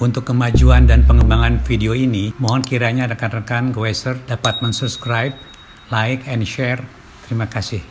Untuk kemajuan dan pengembangan video ini, mohon kiranya rekan-rekan Goeser dapat mensubscribe, like, and share. Terima kasih.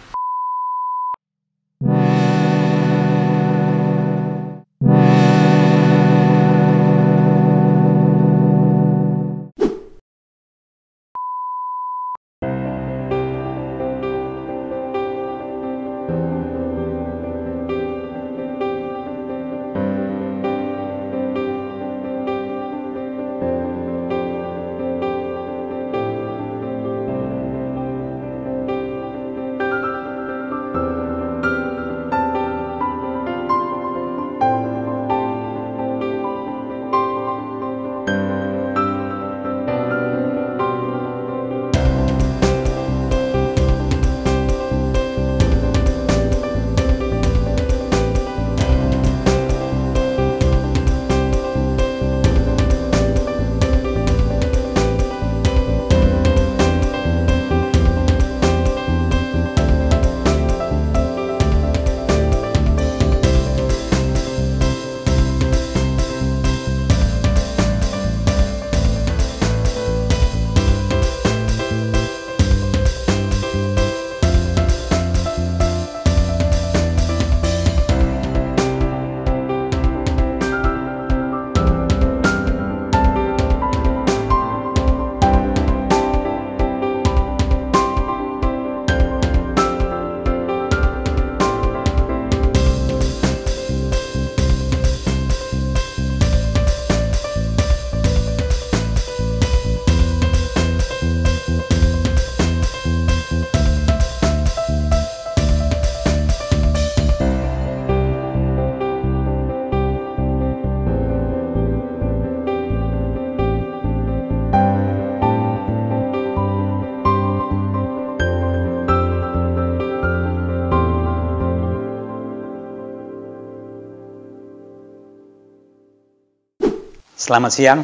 Selamat siang,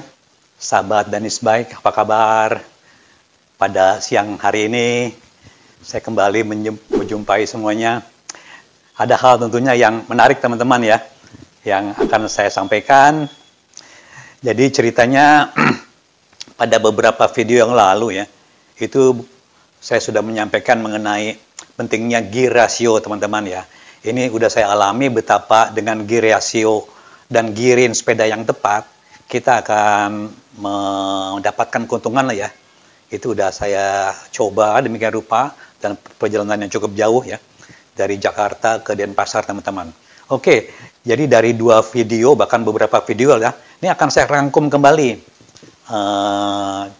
sahabat Danis Bike, apa kabar? Pada siang hari ini, saya kembali menjumpai semuanya. Ada hal tentunya yang menarik teman-teman ya, yang akan saya sampaikan. Jadi ceritanya, pada beberapa video yang lalu ya, itu saya sudah menyampaikan mengenai pentingnya gear ratio teman-teman ya. Ini udah saya alami betapa dengan gear ratio dan gearin sepeda yang tepat, kita akan mendapatkan keuntungan lah ya. Itu udah saya coba demikian rupa dan perjalanan yang cukup jauh ya. Dari Jakarta ke Denpasar teman-teman. Oke, jadi dari 2 video bahkan beberapa video ya. Ini akan saya rangkum kembali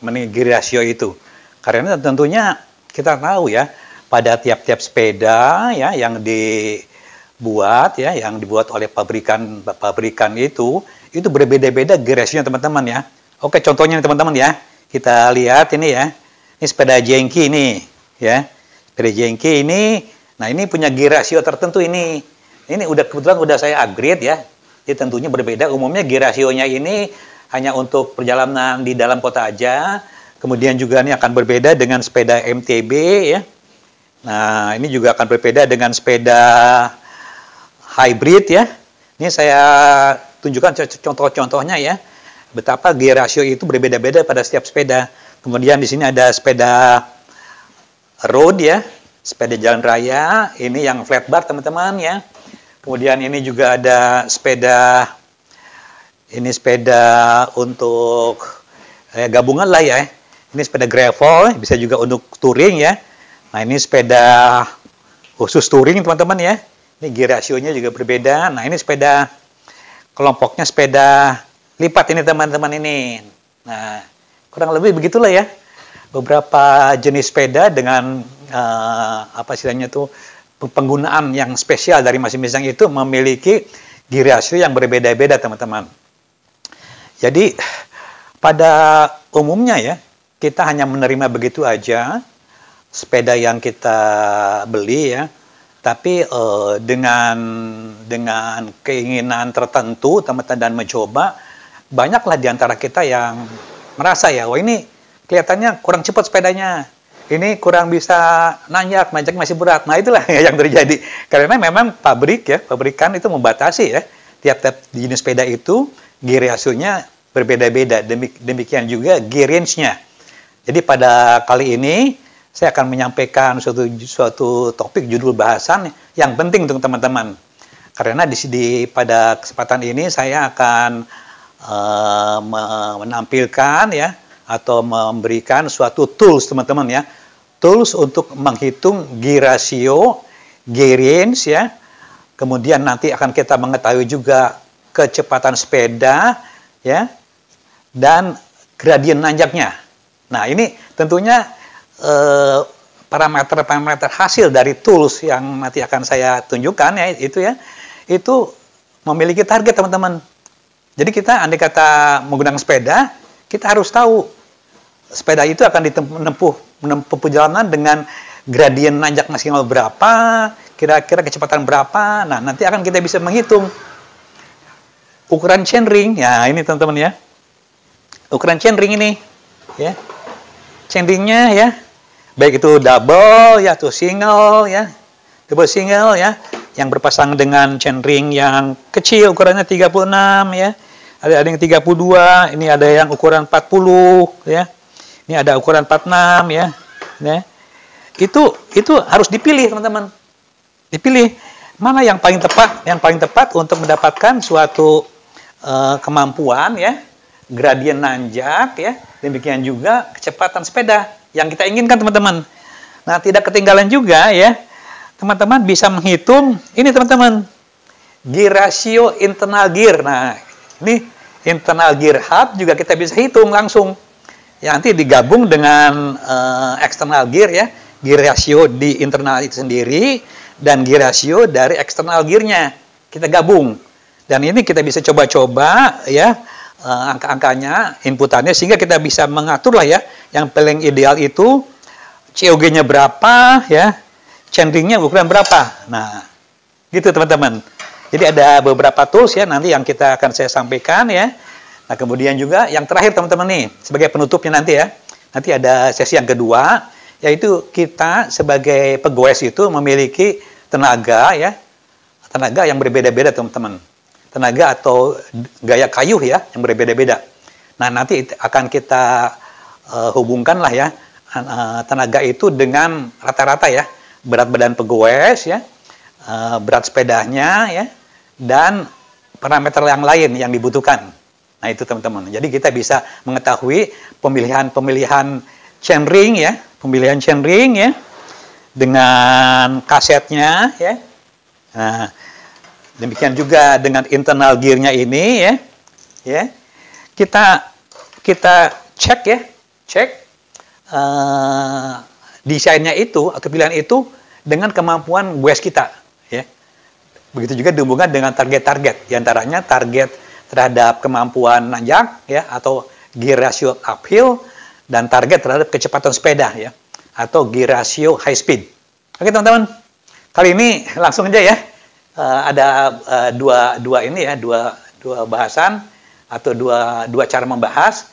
mengenai gear ratio itu. Karena tentunya kita tahu ya pada tiap-tiap sepeda ya yang dibuat oleh pabrikan itu berbeda-beda gear ratio-nya teman-teman ya. Oke, contohnya teman-teman ya. Kita lihat ini ya. Ini sepeda Jengki ini ya. Sepeda Jengki ini, nah ini punya gear ratio tertentu ini. Ini kebetulan udah saya upgrade ya. Jadi tentunya berbeda. Umumnya gear ratio-nya ini hanya untuk perjalanan di dalam kota aja. Kemudian juga ini akan berbeda dengan sepeda MTB ya. Nah, ini juga akan berbeda dengan sepeda hybrid ya. Ini saya tunjukkan contoh-contohnya ya, betapa gear ratio itu berbeda-beda pada setiap sepeda. Kemudian di sini ada sepeda road ya, sepeda jalan raya, ini yang flat bar teman-teman ya. Kemudian ini juga ada sepeda untuk gabungan lah ya. Ini sepeda gravel, bisa juga untuk touring ya. Nah ini sepeda khusus touring teman-teman ya. Ini gear ratio-nya juga berbeda. Nah ini sepeda kelompoknya sepeda lipat ini teman-teman ini. Nah, kurang lebih begitulah ya. Beberapa jenis sepeda dengan penggunaan yang spesial dari masing-masing itu memiliki gear ratio yang berbeda-beda teman-teman. Jadi pada umumnya ya, kita hanya menerima begitu aja sepeda yang kita beli ya. Tapi dengan keinginan tertentu teman-teman dan mencoba, banyaklah di antara kita yang merasa ya, wah ini kelihatannya kurang cepat sepedanya, ini kurang bisa nanjak masih berat. Nah itulah yang terjadi karena memang pabrikan itu membatasi ya, tiap-tiap jenis sepeda itu gear ratio-nya berbeda-beda. Demikian juga gear range-nya. Jadi pada kali ini saya akan menyampaikan suatu topik judul bahasan yang penting untuk teman-teman. Karena pada kesempatan ini saya akan menampilkan ya atau memberikan suatu tools teman-teman ya. Tools untuk menghitung gear ratio, gear range ya. Kemudian nanti akan kita mengetahui juga kecepatan sepeda ya dan gradien nanjaknya. Nah, ini tentunya parameter-parameter hasil dari tools yang nanti akan saya tunjukkan ya, itu memiliki target teman-teman. Jadi kita andai kata menggunakan sepeda, kita harus tahu sepeda itu akan menempuh perjalanan dengan gradien nanjak maksimal berapa, kira-kira kecepatan berapa. Nah, nanti akan kita bisa menghitung ukuran chainring. Ya, ini teman-teman ya. Ukuran chainring ini ya. Chainringnya ya. Baik itu double ya atau single ya. Double single ya yang berpasang dengan chainring yang kecil ukurannya 36 ya. Ada yang 32, ini ada yang ukuran 40 ya. Ini ada ukuran 46 ya. Ya. Itu harus dipilih teman-teman. Dipilih mana yang paling tepat, untuk mendapatkan suatu kemampuan ya, gradien nanjak ya. Demikian juga kecepatan sepeda yang kita inginkan teman-teman. Nah, tidak ketinggalan juga ya, teman-teman bisa menghitung ini teman-teman, gear ratio internal gear. Nah, ini internal gear hub juga kita bisa hitung langsung. Ya, nanti digabung dengan external gear ya, gear ratio di internal itu sendiri dan gear ratio dari external gearnya kita gabung. Dan ini kita bisa coba-coba ya, angka-angkanya, inputannya, sehingga kita bisa mengatur lah ya, yang paling ideal itu COG-nya berapa ya, chainring-nya ukuran berapa. Nah, gitu teman-teman. Jadi ada beberapa tools ya nanti yang saya sampaikan ya. Nah, kemudian juga yang terakhir teman-teman nih, sebagai penutupnya nanti ya. Nanti ada sesi yang kedua, yaitu kita sebagai pegoes itu memiliki tenaga ya. Tenaga yang berbeda-beda teman-teman. Tenaga atau gaya kayu ya yang berbeda-beda. Nah, nanti akan kita hubungkan lah ya tenaga itu dengan rata-rata ya, berat badan pegoes ya, berat sepedanya ya, dan parameter yang lain yang dibutuhkan. Nah, itu teman-teman. Jadi kita bisa mengetahui pemilihan chainring ya, dengan kasetnya ya. Nah, demikian juga dengan internal gear-nya ini ya. Kita cek desainnya itu atau pilihan itu dengan kemampuan goes kita ya. Begitu juga dihubungkan dengan target-target, diantaranya target terhadap kemampuan nanjak ya atau gear ratio uphill, dan target terhadap kecepatan sepeda ya atau gear ratio high speed. Oke teman-teman, kali ini langsung aja ya. Ada dua bahasan atau dua cara membahas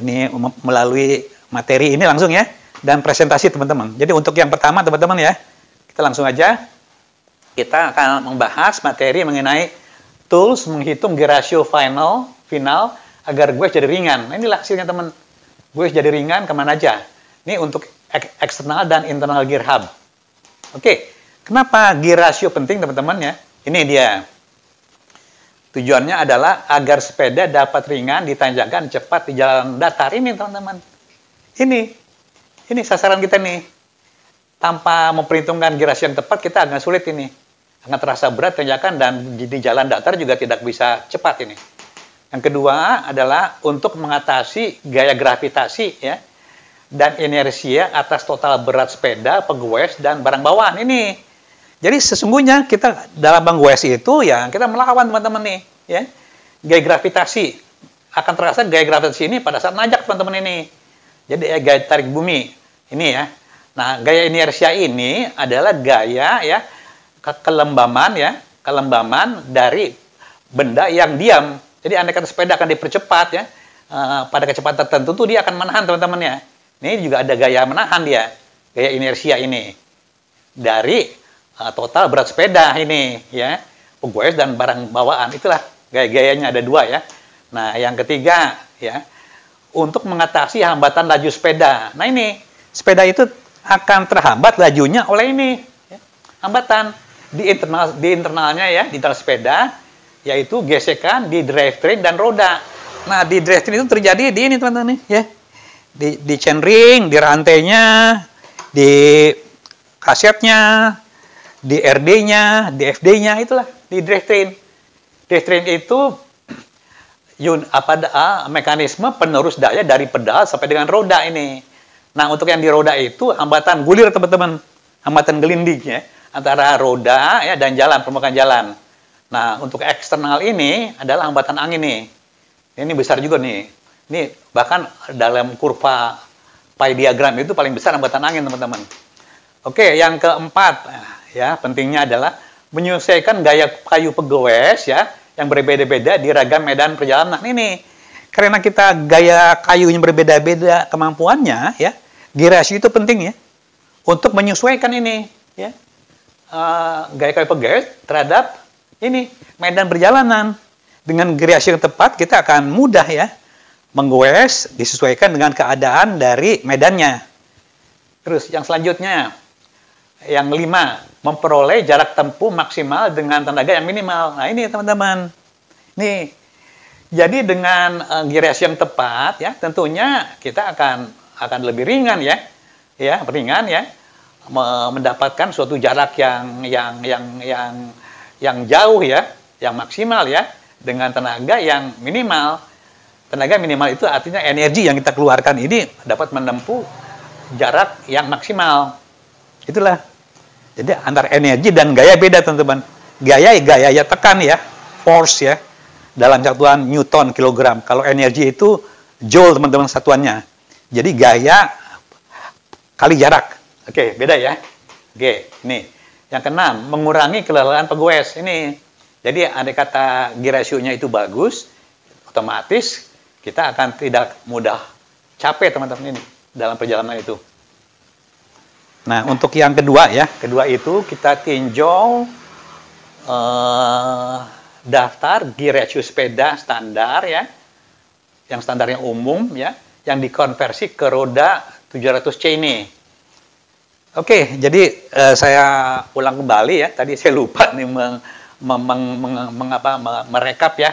ini melalui materi ini langsung ya, dan presentasi teman-teman. Jadi untuk yang pertama teman-teman ya, kita langsung aja, kita akan membahas materi mengenai tools menghitung gear ratio final agar goes jadi ringan. Nah, inilah hasilnya teman, goes jadi ringan kemana aja. Ini untuk eksternal dan internal gear hub. Oke. Kenapa gear ratio penting teman-teman ya? Ini dia. Tujuannya adalah agar sepeda dapat ringan ditanjakan cepat di jalan datar ini teman-teman. Ini sasaran kita nih. Tanpa memperhitungkan gear ratio yang tepat kita agak sulit ini. Akan terasa berat tanjakan dan di jalan datar juga tidak bisa cepat ini. Yang kedua adalah untuk mengatasi gaya gravitasi ya dan inersia atas total berat sepeda, pegoes dan barang bawaan ini. Jadi sesungguhnya kita dalam goes itu ya kita melawan teman-teman nih ya. Gaya gravitasi akan terasa gaya gravitasi ini pada saat nanjak teman-teman ini. Jadi gaya tarik bumi ini ya. Nah, gaya inersia ini adalah gaya ya kelembaman dari benda yang diam. Jadi andai kata sepeda akan dipercepat ya, pada kecepatan tertentu tuh dia akan menahan teman-teman ya. Ini juga ada gaya menahan dia, gaya inersia ini dari total berat sepeda ini ya, pegoes dan barang bawaan. Itulah gaya-gayanya ada dua ya. Nah, yang ketiga ya untuk mengatasi hambatan laju sepeda. Nah ini sepeda itu akan terhambat lajunya oleh ini ya, hambatan di internalnya ya, di internal sepeda, yaitu gesekan di drivetrain dan roda. Nah di drivetrain itu terjadi di ini teman-teman nih ya, di chainring, di rantainya, di kasetnya, di RD-nya, di FD-nya, itulah di drivetrain. Drivetrain itu mekanisme penerus daya dari pedal sampai dengan roda ini. Nah, untuk yang di roda itu hambatan gulir teman-teman, hambatan gelinding ya antara roda ya dan jalan, permukaan jalan. Nah, untuk eksternal ini adalah hambatan angin nih. Ini besar juga nih. Ini bahkan dalam kurva pi diagram itu paling besar hambatan angin teman-teman. Oke, yang keempat ya pentingnya adalah menyesuaikan gaya kayu pegawes ya yang berbeda-beda di ragam medan perjalanan. Ini karena kita gaya kayu yang berbeda-beda kemampuannya ya, gear ratio itu penting ya untuk menyesuaikan ini ya gaya kayu pegawes terhadap ini medan perjalanan. Dengan gear ratio yang tepat kita akan mudah ya menggoes disesuaikan dengan keadaan dari medannya. Terus yang selanjutnya yang 5, memperoleh jarak tempuh maksimal dengan tenaga yang minimal. Nah ini teman-teman, nih jadi dengan gear ratio yang tepat ya tentunya kita akan lebih ringan ya ringan ya mendapatkan suatu jarak yang jauh ya, yang maksimal ya dengan tenaga yang minimal. Tenaga minimal itu artinya energi yang kita keluarkan ini dapat menempuh jarak yang maksimal. Itulah. Jadi antara energi dan gaya beda teman-teman. Gaya ya tekan ya, force ya. Dalam satuan Newton kilogram. Kalau energi itu joule teman-teman satuannya. Jadi gaya kali jarak. Oke, beda ya. Oke, ini. Yang keenam, mengurangi kelelahan pegawes. Ini. Jadi andai kata gear ratio-nya itu bagus, otomatis kita akan tidak mudah capek teman-teman ini dalam perjalanan itu. Nah, untuk yang kedua ya, kedua itu kita tinjau daftar gear ratio sepeda standar ya, yang standar yang umum ya, yang dikonversi ke roda 700C ini. Oke, jadi saya ulang kembali ya, tadi saya lupa nih merekap ya.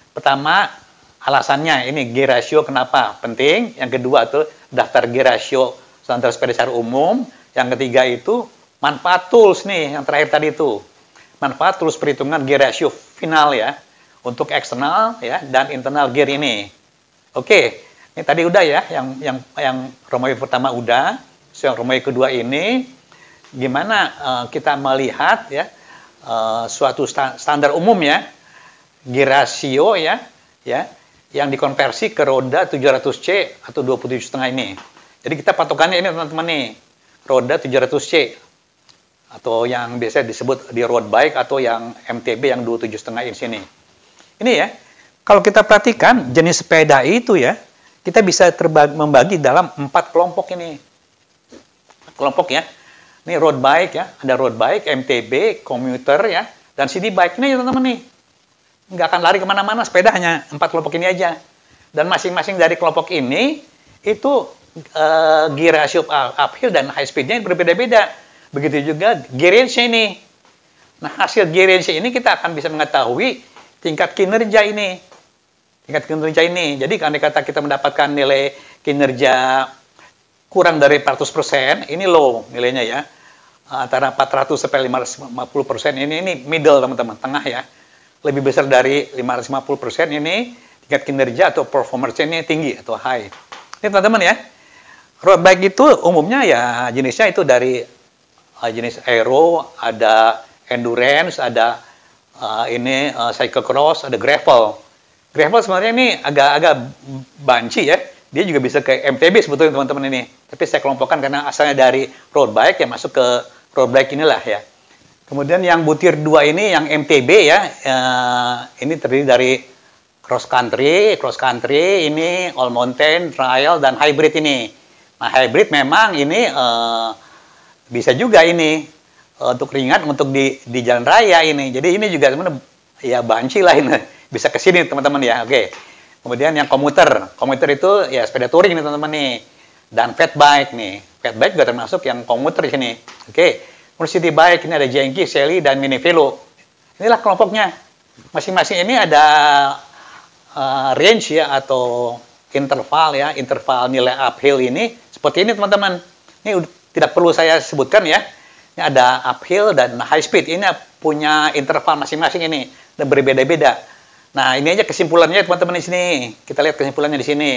Pertama, alasannya ini gear ratio kenapa penting, yang kedua tuh daftar gear ratio standar sepeda secara umum. Yang ketiga itu manfaat tools nih, yang terakhir tadi itu. Manfaat tools perhitungan gear ratio final ya, untuk eksternal ya dan internal gear ini. Oke, ini tadi udah ya, yang Romeo pertama udah, yang Romeo kedua ini gimana kita melihat ya suatu standar umum ya, gear ratio ya yang dikonversi ke roda 700C atau 27,5 ini. Jadi kita patokannya ini teman-teman nih. Roda 700C atau yang biasa disebut di road bike atau yang MTB yang 27,5 inch ini. Ini ya, kalau kita perhatikan jenis sepeda itu ya, kita bisa membagi dalam 4 kelompok ini. Kelompok ya. Ini road bike ya, ada road bike, MTB, komuter ya, dan city bike ini teman-teman nih. Nggak akan lari kemana-mana, sepeda hanya 4 kelompok ini aja. Dan masing-masing dari kelompok ini itu gear ratio uphill dan high speednya berbeda-beda. Begitu juga gear range-nya ini. Nah, hasil gear range ini kita akan bisa mengetahui tingkat kinerja ini. Jadi, andai kata kita mendapatkan nilai kinerja kurang dari 400%, ini low nilainya ya. Antara 400 sampai 550% ini middle teman-teman, tengah ya. Lebih besar dari 550% ini tingkat kinerja atau performance ini tinggi atau high. Ini teman-teman ya. Road bike itu umumnya ya jenisnya itu dari jenis aero, ada endurance, ada cyclocross, ada gravel. Gravel sebenarnya ini agak banci ya. Dia juga bisa ke MTB sebetulnya teman-teman ini. Tapi saya kelompokkan karena asalnya dari road bike yang masuk ke road bike inilah ya. Kemudian yang butir 2 ini yang MTB ya. Ini terdiri dari cross country ini all mountain, trail dan hybrid ini. Nah, hybrid memang ini bisa juga ini untuk ringan untuk di jalan raya ini. Jadi ini juga teman-teman ya banci lah ini. Bisa ke sini teman-teman ya. Oke. Kemudian yang komuter. Komuter itu ya sepeda touring nih teman-teman nih. Dan fat bike nih. Fat bike juga termasuk yang komuter di sini. Oke. Kemudian city bike ini ada Genki, Shelly, dan Mini Velo. Inilah kelompoknya. Masing-masing ini ada range ya atau interval ya. Interval nilai uphill ini seperti ini teman-teman. Ini tidak perlu saya sebutkan ya. Ini ada uphill dan high speed. Ini punya interval masing-masing ini. Dan berbeda-beda. Nah, ini aja kesimpulannya teman-teman di sini. Kita lihat kesimpulannya di sini.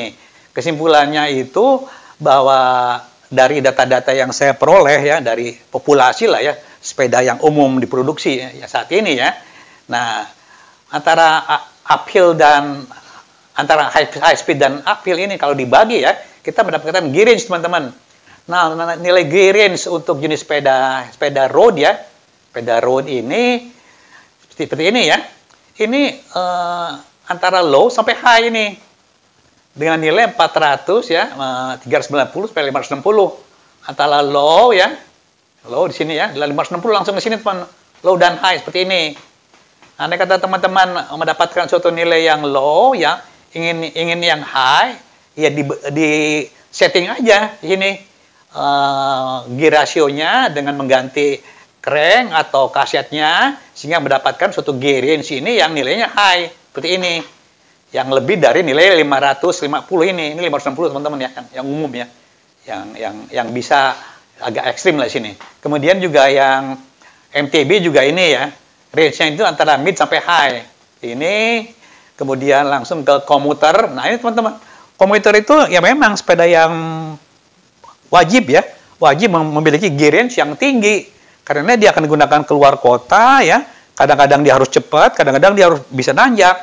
Kesimpulannya itu bahwa dari data-data yang saya peroleh ya, dari populasi lah ya, sepeda yang umum diproduksi ya saat ini ya. Nah, antara uphill dan antara high speed dan uphill ini kalau dibagi ya, kita mendapatkan gear range teman-teman. Nah, nilai gear range untuk jenis sepeda road ya. Sepeda road ini seperti ini ya. Ini antara low sampai high ini dengan nilai 400 ya 390 sampai 560 antara low ya, low di sini ya 560 langsung ke sini teman, low dan high seperti ini. Andai kata teman-teman mendapatkan suatu nilai yang low ya, ingin yang high ya di setting aja di sini gear rasionya dengan mengganti crank atau kasetnya sehingga mendapatkan suatu gear range ini yang nilainya high seperti ini, yang lebih dari nilai 550 ini 560 teman-teman ya, yang umum ya, yang bisa agak ekstrim lah sini. Kemudian juga yang MTB juga ini ya, range-nya itu antara mid sampai high ini. Kemudian langsung ke komuter. Nah ini teman-teman, komuter itu ya memang sepeda yang wajib ya, wajib memiliki gear range yang tinggi. Karena dia akan digunakan keluar kota ya, kadang-kadang dia harus cepat, kadang-kadang dia harus bisa nanjak.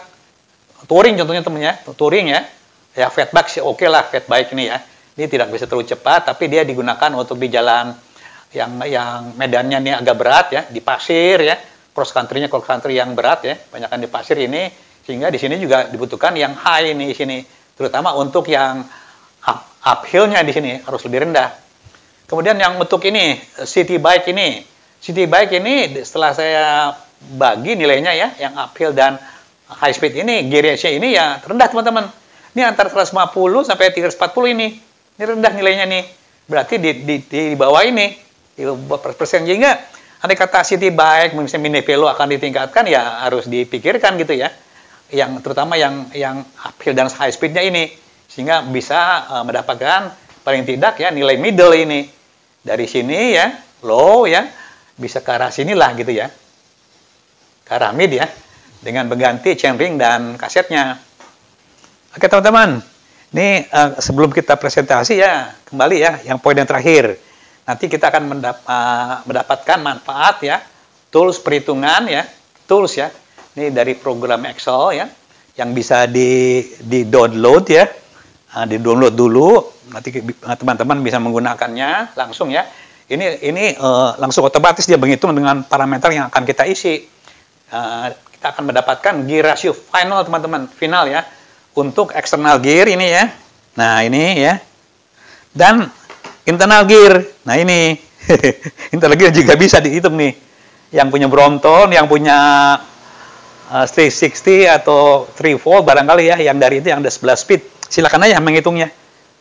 Touring contohnya temennya, touring ya. Ya fat bike sih oke lah, fat bike ini ya. Dia tidak bisa terlalu cepat, tapi dia digunakan untuk di jalan yang medannya ini agak berat ya, di pasir ya. Cross country yang berat ya, banyakkan di pasir ini, sehingga di sini juga dibutuhkan yang high ini di sini, terutama untuk yang uphill-nya di sini harus lebih rendah. Kemudian yang untuk ini city bike ini setelah saya bagi nilainya ya, yang uphill dan high speed ini gear range-nya ini ya rendah teman-teman. Ini antara 150 sampai 340 ini rendah nilainya nih. Berarti di bawah ini di bawah persen, sehingga andai kata city bike misalnya Mini Velo akan ditingkatkan ya harus dipikirkan gitu ya. Yang terutama yang uphill dan high speed-nya ini sehingga bisa mendapatkan paling tidak ya nilai middle ini. Dari sini ya, low ya, bisa ke arah sinilah gitu ya. Ke arah mid ya, dengan mengganti chainring dan kasetnya. Oke teman-teman, ini sebelum kita presentasi ya, kembali ya, yang poin yang terakhir. Nanti kita akan mendapatkan manfaat ya, tools perhitungan ya, tools ya. Ini dari program Excel ya, yang bisa di-download ya. Di-download dulu, nanti teman-teman bisa menggunakannya langsung ya. Ini langsung otomatis dia menghitung dengan parameter yang akan kita isi. Kita akan mendapatkan gear ratio final teman-teman, final ya, untuk external gear ini ya. Nah ini ya, dan internal gear. Nah ini internal gear juga bisa dihitung nih. Yang punya Brompton, yang punya 360 atau 3 volt barangkali ya, yang dari itu yang ada 11 speed. Silakan aja menghitungnya.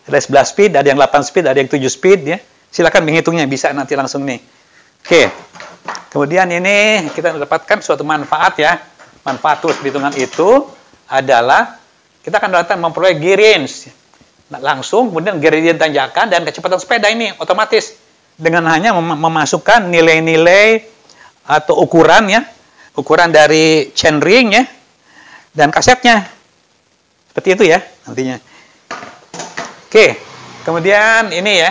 Ada 11 speed, ada yang 8 speed, ada yang 7 speed ya. Silakan menghitungnya, bisa nanti langsung nih. Oke. Kemudian ini kita mendapatkan suatu manfaat ya. Manfaat tools perhitungan itu adalah kita akan datang memperoleh gear range. Nah, langsung kemudian gradient tanjakan dan kecepatan sepeda ini otomatis dengan hanya memasukkan nilai-nilai atau ukuran ya. Ukuran dari chainring ya dan kasetnya. Seperti itu ya nantinya. Oke, kemudian ini ya,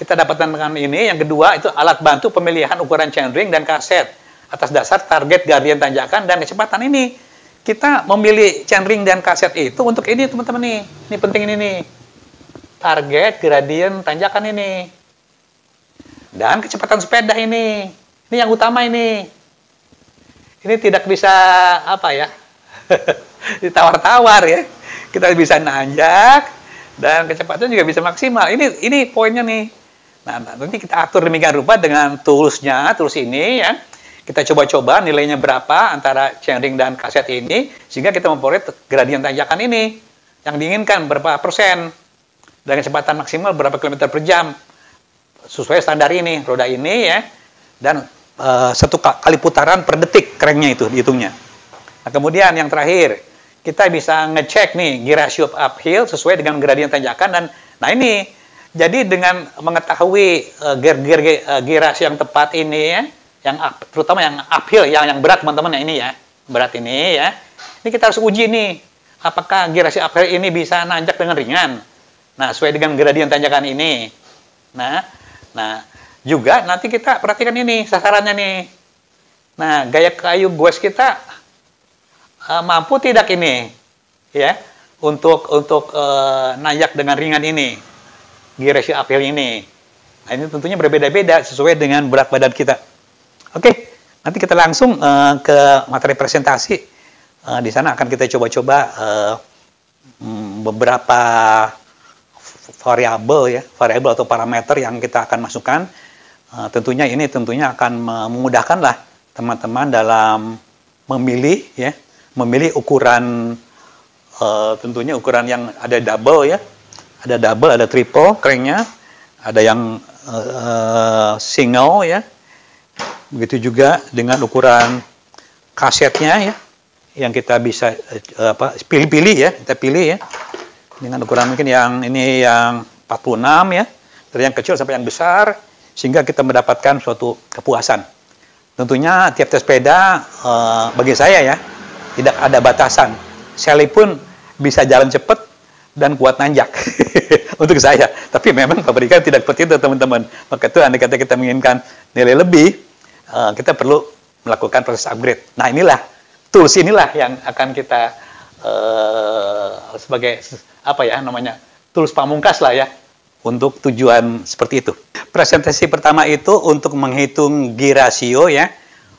kita dapatkan dengan ini. Yang kedua itu alat bantu pemilihan ukuran chainring dan kaset atas dasar target gradien tanjakan dan kecepatan ini. Kita memilih chainring dan kaset itu untuk ini teman-teman nih. Ini penting ini nih. Target gradien tanjakan ini. Dan kecepatan sepeda ini. Ini yang utama ini. Ini tidak bisa apa ya? Ditawar-tawar ya. Kita bisa nanjak dan kecepatan juga bisa maksimal. Ini poinnya nih. Nah, nanti kita atur demikian rupa dengan toolsnya, tools ini ya. Kita coba-coba nilainya berapa antara chainring dan kaset ini sehingga kita memperoleh gradien tanjakan ini. yang diinginkan berapa persen, dan kecepatan maksimal berapa kilometer per jam, sesuai standar ini, roda ini ya, dan satu kali putaran per detik cranknya itu dihitungnya. Nah, kemudian yang terakhir, kita bisa ngecek nih gear ratio uphill sesuai dengan gradien tanjakan, dan nah ini, jadi dengan mengetahui gear ratio yang tepat ini ya, yang terutama yang uphill, yang berat teman-teman ya, ini ya, berat ini ya, ini kita harus uji nih, apakah gear ratio uphill ini bisa nanjak dengan ringan. Nah, sesuai dengan gradien tanjakan ini. Nah, juga nanti kita perhatikan ini sasarannya nih. Nah, gaya kayu goes kita mampu tidak ini, ya, untuk nanjak dengan ringan ini, gear ratio uphill ini. Nah, ini tentunya berbeda-beda sesuai dengan berat badan kita. Oke, nanti kita langsung ke materi presentasi. Di sana akan kita coba-coba beberapa variabel atau parameter yang kita akan masukkan. Tentunya ini akan memudahkanlah teman-teman dalam memilih ukuran, tentunya ukuran yang ada double ya, ada triple cranknya, ada yang single ya, begitu juga dengan ukuran kasetnya ya, yang kita bisa pilih-pilih ya, kita pilih ya, dengan ukuran mungkin yang ini yang 46 ya, dari yang kecil sampai yang besar, sehingga kita mendapatkan suatu kepuasan. Tentunya tiap-tiap sepeda bagi saya ya, tidak ada batasan. Sally pun bisa jalan cepat dan kuat nanjak untuk saya. Tapi memang pabrikan tidak seperti itu teman-teman. Maka itu andai kata kita menginginkan nilai lebih, kita perlu melakukan proses upgrade. Nah, inilah tools inilah yang akan kita sebagai tools pamungkas lah ya, untuk tujuan seperti itu. Presentasi pertama itu untuk menghitung gear ratio ya,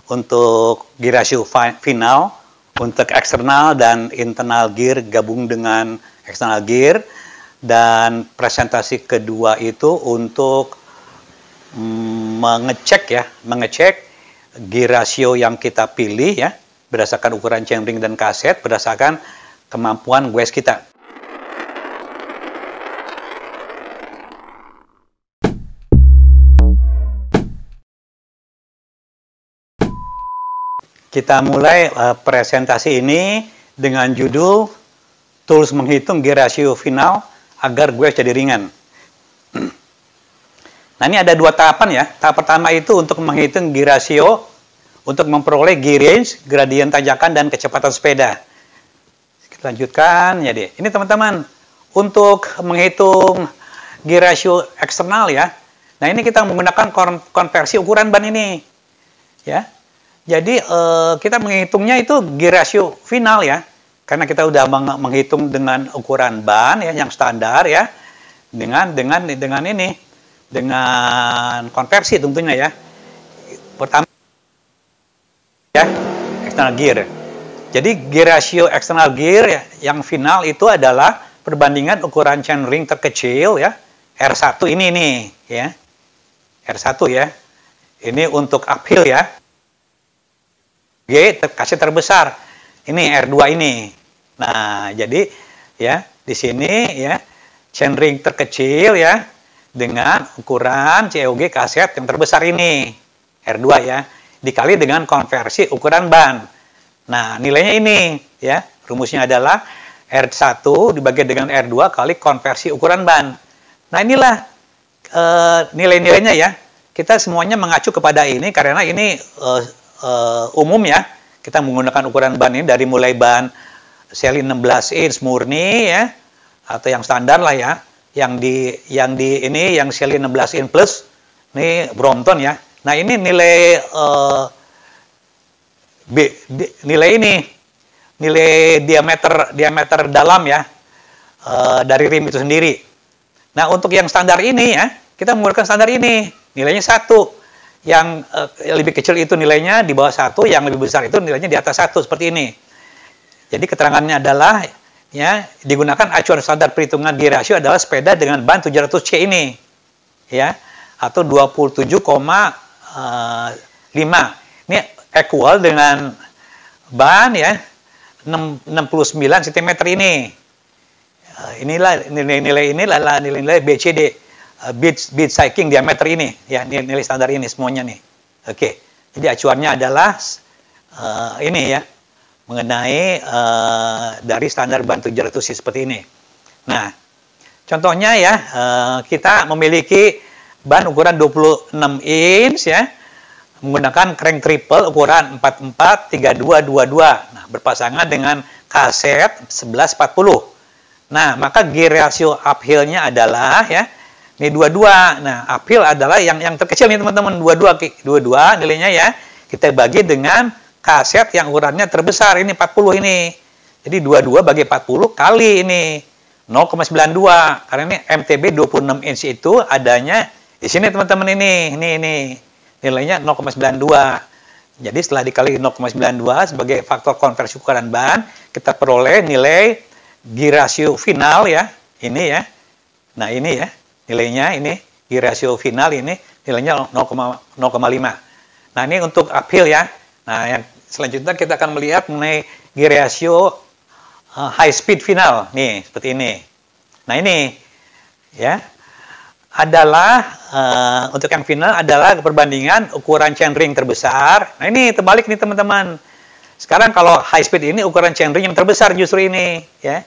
untuk gear ratio final, untuk eksternal dan internal gear gabung dengan external gear, dan presentasi kedua itu untuk mengecek gear ratio yang kita pilih ya, berdasarkan ukuran chainring dan kaset, berdasarkan kemampuan goes kita. Kita mulai presentasi ini dengan judul tools menghitung gear ratio final agar goes jadi ringan. Nah, ini ada dua tahapan ya. Tahap pertama itu untuk menghitung gear ratio untuk memperoleh gear range, gradien tanjakan, dan kecepatan sepeda. Kita lanjutkan ya deh. Ini teman-teman, untuk menghitung gear ratio eksternal ya. Nah, ini kita menggunakan konversi ukuran ban ini. Ya. Jadi kita menghitungnya itu gear ratio final ya. Karena kita udah menghitung dengan ukuran ban ya yang standar ya. Dengan ini, dengan konversi tentunya ya. Pertama ya, external gear. Jadi gear ratio external gear ya, yang final itu adalah perbandingan ukuran chainring terkecil ya, R1 ini nih ya. R1 ya. Ini untuk uphill ya. Kaset terbesar. Ini R2 ini. Nah, jadi ya di sini ya chainring terkecil ya dengan ukuran COG kaset yang terbesar ini R2 ya, dikali dengan konversi ukuran ban. Nah, nilainya ini ya, rumusnya adalah R1 dibagi dengan R2 kali konversi ukuran ban. Nah, inilah nilai-nilainya ya. Kita semuanya mengacu kepada ini karena ini umum ya. Kita menggunakan ukuran ban ini dari mulai ban Sally 16 inch murni ya, atau yang standar lah ya. Yang Sally 16 inch plus, ini Brompton ya. Nah, ini nilai nilai diameter dalam ya, dari rim itu sendiri. Nah, untuk yang standar ini ya, kita menggunakan standar ini, nilainya 1. Yang lebih kecil itu nilainya di bawah 1, yang lebih besar itu nilainya di atas 1, seperti ini. Jadi keterangannya adalah ya, digunakan acuan standar perhitungan gear ratio adalah sepeda dengan ban 700C ini ya, atau 27,5. Ini equal dengan ban ya 69 cm ini. Inilah nilai-nilai BCD, bead cycling diameter ini, ya, nilai standar ini semuanya nih. Oke, jadi acuannya adalah ini ya, mengenai dari standar ban 700 seperti ini. Nah, contohnya ya, kita memiliki ban ukuran 26 inch ya, menggunakan crank triple ukuran 44 32 22. Nah, berpasangan dengan kaset 1140. Nah, maka gear ratio uphill-nya adalah ya, ini 22. Nah, uphill adalah yang terkecil nih teman-teman, 22 nilainya ya. Kita bagi dengan kaset yang ukurannya terbesar, ini 40 ini. Jadi 22 bagi 40 kali ini 0,92. Karena ini MTB 26 inch itu adanya di sini teman-teman ini nilainya 0,92. Jadi setelah dikali 0,92 sebagai faktor konversi ukuran ban, kita peroleh nilai gear ratio final ya. Ini ya. Nah, ini ya. Nilainya ini gear ratio final ini nilainya 0,5. Nah, ini untuk uphill ya. Nah, yang selanjutnya kita akan melihat mengenai gear ratio high speed final. Nih, seperti ini. Nah, ini ya adalah untuk yang final adalah perbandingan ukuran chainring terbesar. Nah, ini terbalik nih teman-teman. Sekarang kalau high speed ini ukuran chainring yang terbesar justru ini ya.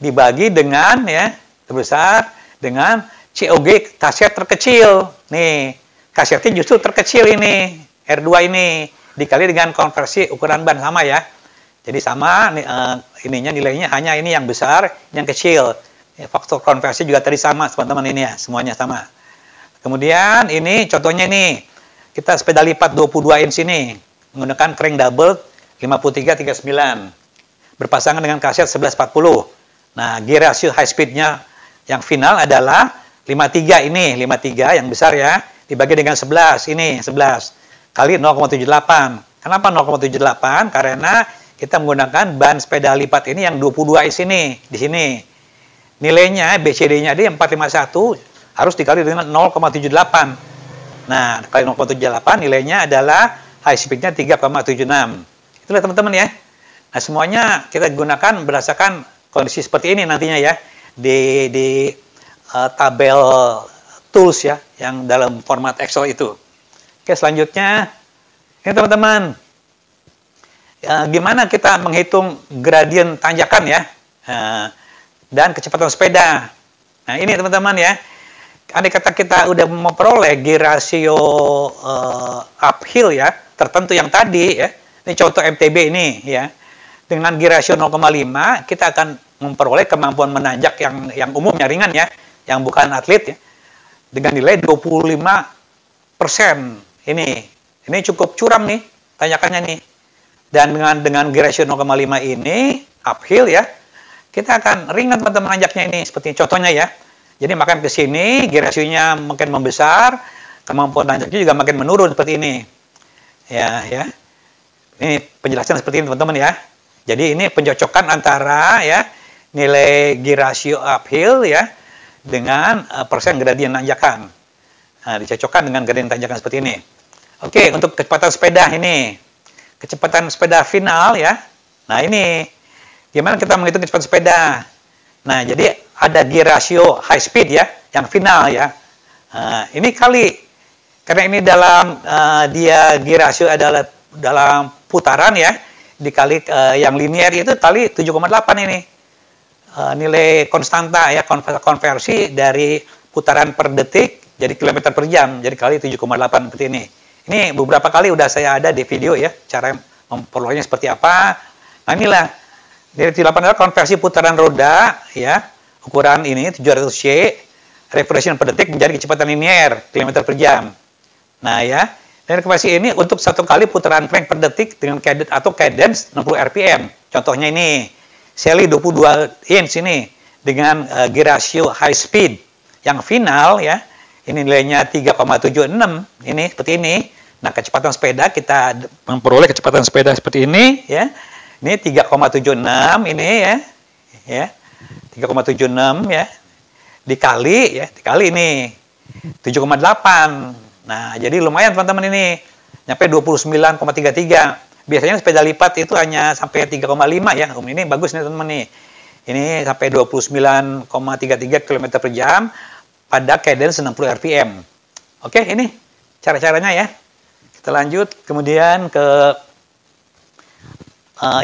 Dibagi dengan ya terbesar dengan COG kaset terkecil. Nih, kasetnya justru terkecil ini, R2 ini dikali dengan konversi ukuran ban sama ya. Jadi sama ininya nilainya hanya ini yang besar, yang kecil. Ya, faktor konversi juga tadi sama teman-teman ini ya, semuanya sama. Kemudian ini contohnya nih, kita sepeda lipat 22 inch ini menggunakan crank double 53 39 berpasangan dengan kaset 1140. Nah, gear ratio high speednya yang final adalah 53 ini, 53 yang besar ya, dibagi dengan 11 ini, 11 kali 0,78. Kenapa 0,78? Karena kita menggunakan ban sepeda lipat ini yang 22 inch ini di sini. Nilainya BCD-nya dia 451 harus dikali dengan 0,78. Nah, kali 0,78 nilainya adalah high speed-nya 3,76. Itulah teman-teman ya. Nah, semuanya kita gunakan berdasarkan kondisi seperti ini nantinya ya di tabel tools ya yang dalam format Excel itu. Oke, selanjutnya ini teman-teman. Ya, gimana kita menghitung gradien tanjakan ya? Dan kecepatan sepeda. Nah, ini teman-teman ya. Andai kata kita udah memperoleh gear ratio uphill ya, tertentu yang tadi ya. Ini contoh MTB ini ya. Dengan gear ratio 0,5 kita akan memperoleh kemampuan menanjak yang umumnya ringan ya, yang bukan atlet ya. Dengan nilai 25%. Ini cukup curam nih tanjakannya nih. Dan dengan gear ratio 0,5 ini uphill ya, kita akan ringan teman-teman nanjaknya ini seperti contohnya ya. Jadi makin ke sini gear ratio-nya makin membesar, kemampuan nanjaknya juga makin menurun seperti ini. Ya. Ini penjelasan seperti ini teman-teman ya. Jadi ini pencocokan antara ya nilai gear ratio uphill ya dengan persen gradien tanjakan. Nah, dicocokkan dengan gradien tanjakan seperti ini. Oke, untuk kecepatan sepeda ini. Kecepatan sepeda final ya. Nah, ini gimana kita menghitung kecepatan sepeda? Nah, jadi ada gear ratio high speed ya, yang final ya. Nah, ini kali, karena ini dalam dia gear ratio adalah dalam putaran ya, dikali yang linear itu kali 7,8 ini. Nilai konstanta ya, konversi dari putaran per detik jadi kilometer per jam, jadi kali 7,8 seperti ini. Ini beberapa kali udah saya ada di video ya, cara memperolehnya seperti apa. Nah, inilah nilai 8 adalah konversi putaran roda ya, ukuran ini 700C, revolution per detik menjadi kecepatan linear kilometer per jam. Nah ya, dan konversi ini untuk satu kali putaran crank per detik dengan cadence 60 rpm. Contohnya ini Shelly 22 inch ini dengan gear ratio high speed yang final ya, ini nilainya 3,76 ini seperti ini. Nah, kecepatan sepeda kita memperoleh kecepatan sepeda seperti ini ya. Ini 3,76 ini ya. 3,76 ya. Dikali ini 7,8. Nah, jadi lumayan teman-teman ini. Nyampe 29,33. Biasanya sepeda lipat itu hanya sampai 3,5 ya. Ini bagus nih teman-teman nih. Ini sampai 29,33 km per jam pada cadence 60 rpm. Oke, ini cara-caranya ya. Kita lanjut kemudian ke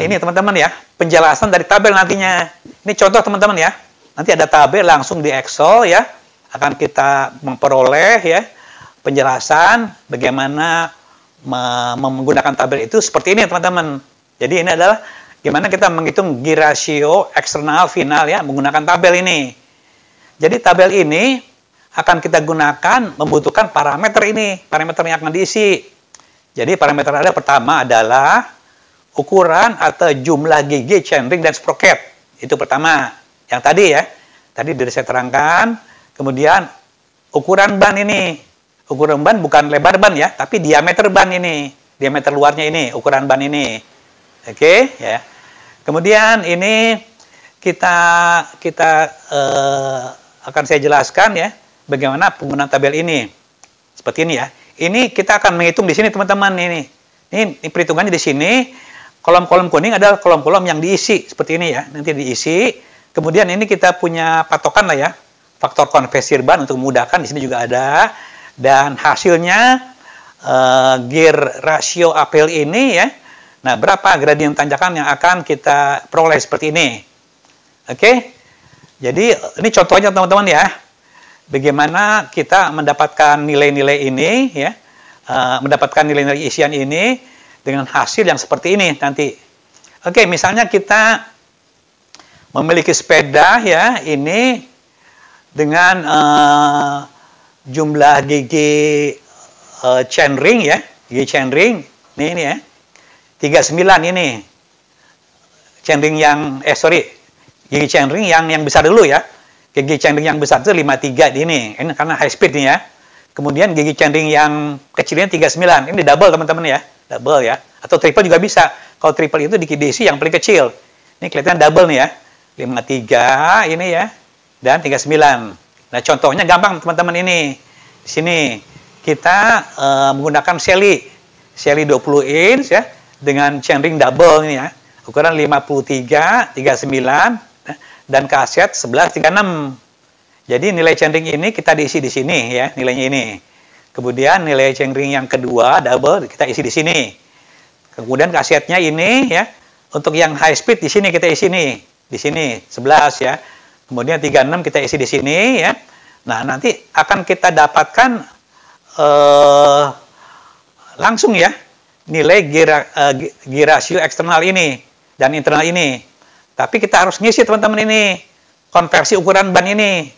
ini teman-teman ya, penjelasan dari tabel nantinya. Ini contoh teman-teman ya. Nanti ada tabel langsung di Excel ya. Akan kita memperoleh ya penjelasan bagaimana menggunakan tabel itu seperti ini teman-teman. Jadi ini adalah gimana kita menghitung gear ratio eksternal final ya menggunakan tabel ini. Jadi tabel ini akan kita gunakan membutuhkan parameter ini, parameter yang akan diisi. Jadi parameter ada pertama adalah ukuran atau jumlah gigi, chainring, dan sprocket. Itu pertama. Yang tadi ya. Tadi sudah saya terangkan. Kemudian ukuran ban ini. Ukuran ban bukan lebar ban ya, tapi diameter ban ini. Diameter luarnya ini, ukuran ban ini. Oke, ya. Kemudian ini kita akan saya jelaskan ya bagaimana penggunaan tabel ini. Seperti ini ya. Ini kita akan menghitung di sini teman-teman ini. Ini perhitungannya di sini. Kolom-kolom kuning adalah kolom-kolom yang diisi seperti ini ya. Nanti diisi. Kemudian ini kita punya patokan lah ya. Faktor konversi ban untuk memudahkan di sini juga ada. Dan hasilnya gear ratio uphill ini ya. Nah, berapa gradien tanjakan yang akan kita peroleh seperti ini. Oke. Jadi ini contohnya teman-teman ya. Bagaimana kita mendapatkan nilai-nilai ini ya. Mendapatkan nilai-nilai isian ini dengan hasil yang seperti ini nanti. Oke, misalnya kita memiliki sepeda ya, ini dengan jumlah gigi chainring ya, gigi chainring ini ya. 39 ini. Chainring yang gigi chainring yang besar dulu ya. Gigi chainring yang besar itu 53 ini. Ini karena high speed nih ya. Kemudian gigi chainring yang kecilnya 39. Ini double teman-teman ya. Double ya. Atau triple juga bisa. Kalau triple itu diisi yang paling kecil. Ini kelihatan double nih ya. 53 ini ya. Dan 39. Nah, contohnya gampang teman-teman ini. Di sini kita menggunakan Shelly 20 inch ya dengan chainring double ini ya. Ukuran 53, 39 dan kaset 11, 36. Jadi nilai chainring ini kita diisi di sini ya, nilainya ini. Kemudian nilai chainring yang kedua double kita isi di sini. Kemudian kasetnya ini ya. Untuk yang high speed di sini kita isi nih. Di sini 11 ya. Kemudian 36 kita isi di sini ya. Nah, nanti akan kita dapatkan langsung ya nilai gear ratio eksternal ini dan internal ini. Tapi kita harus ngisi teman-teman ini konversi ukuran ban ini.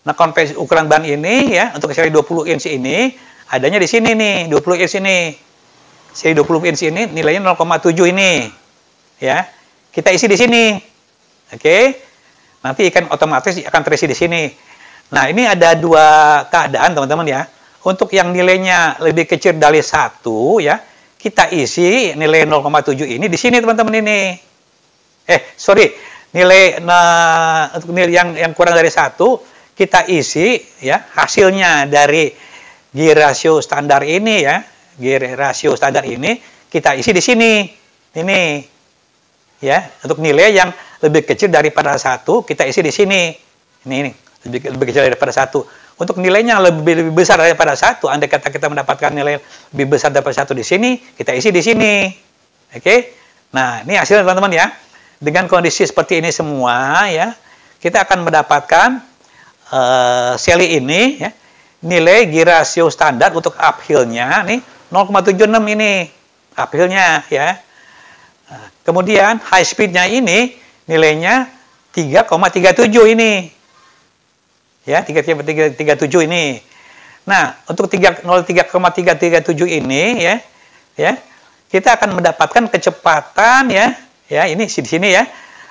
Nah, konversi ukuran ban ini ya untuk seri 20 inch ini adanya di sini nih, 20 inch ini. Seri 20 inch ini nilainya 0,7 ini. Ya. Kita isi di sini. Oke. Nanti akan otomatis akan terisi di sini. Nah, ini ada dua keadaan teman-teman ya. Untuk yang nilainya lebih kecil dari 1 ya, kita isi nilai 0,7 ini di sini teman-teman ini. Nilai untuk nilai yang kurang dari 1 kita isi ya hasilnya dari gear ratio standar ini ya, gear ratio standar ini kita isi di sini. Ini ya, untuk nilai yang lebih kecil daripada 1 kita isi di sini. Ini lebih kecil daripada 1. Untuk nilainya lebih besar daripada 1, andai kata kita mendapatkan nilai lebih besar daripada 1 di sini, kita isi di sini. Oke? Nah, ini hasilnya teman-teman ya. Dengan kondisi seperti ini semua ya, kita akan mendapatkan Shelly ini ya, nilai gear ratio standar untuk uphill-nya nih 0,76 ini uphill-nya ya. Nah, kemudian high speed-nya ini nilainya 3,37 ini. Ya, 3,37 ini. Nah, untuk 3,337 ini ya, kita akan mendapatkan kecepatan ya ini di sini ya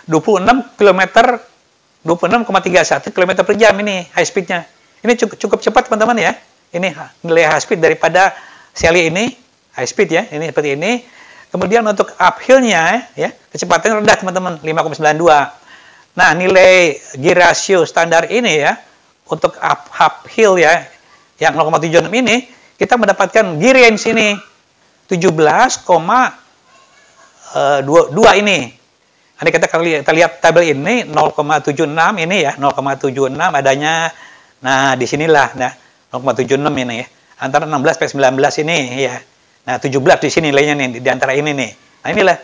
26,31 km per jam ini high speednya. Ini cukup cepat teman-teman ya. Ini nilai high speed daripada Shelly ini high speed ya. Ini seperti ini. Kemudian untuk uphill-nya ya kecepatannya rendah teman-teman 5,92. Nah, nilai gear ratio standar ini ya untuk uphill ya yang 0,76 ini kita mendapatkan gear range ini 17,22 ini. Nanti kita lihat tabel ini 0,76 ini ya, 0,76 adanya. Nah, di sinilah nah 0,76 ini ya. Antara 16 sampai 19 ini ya. Nah, 17 di sini nilainya nih di antara ini nih. Nah, inilah.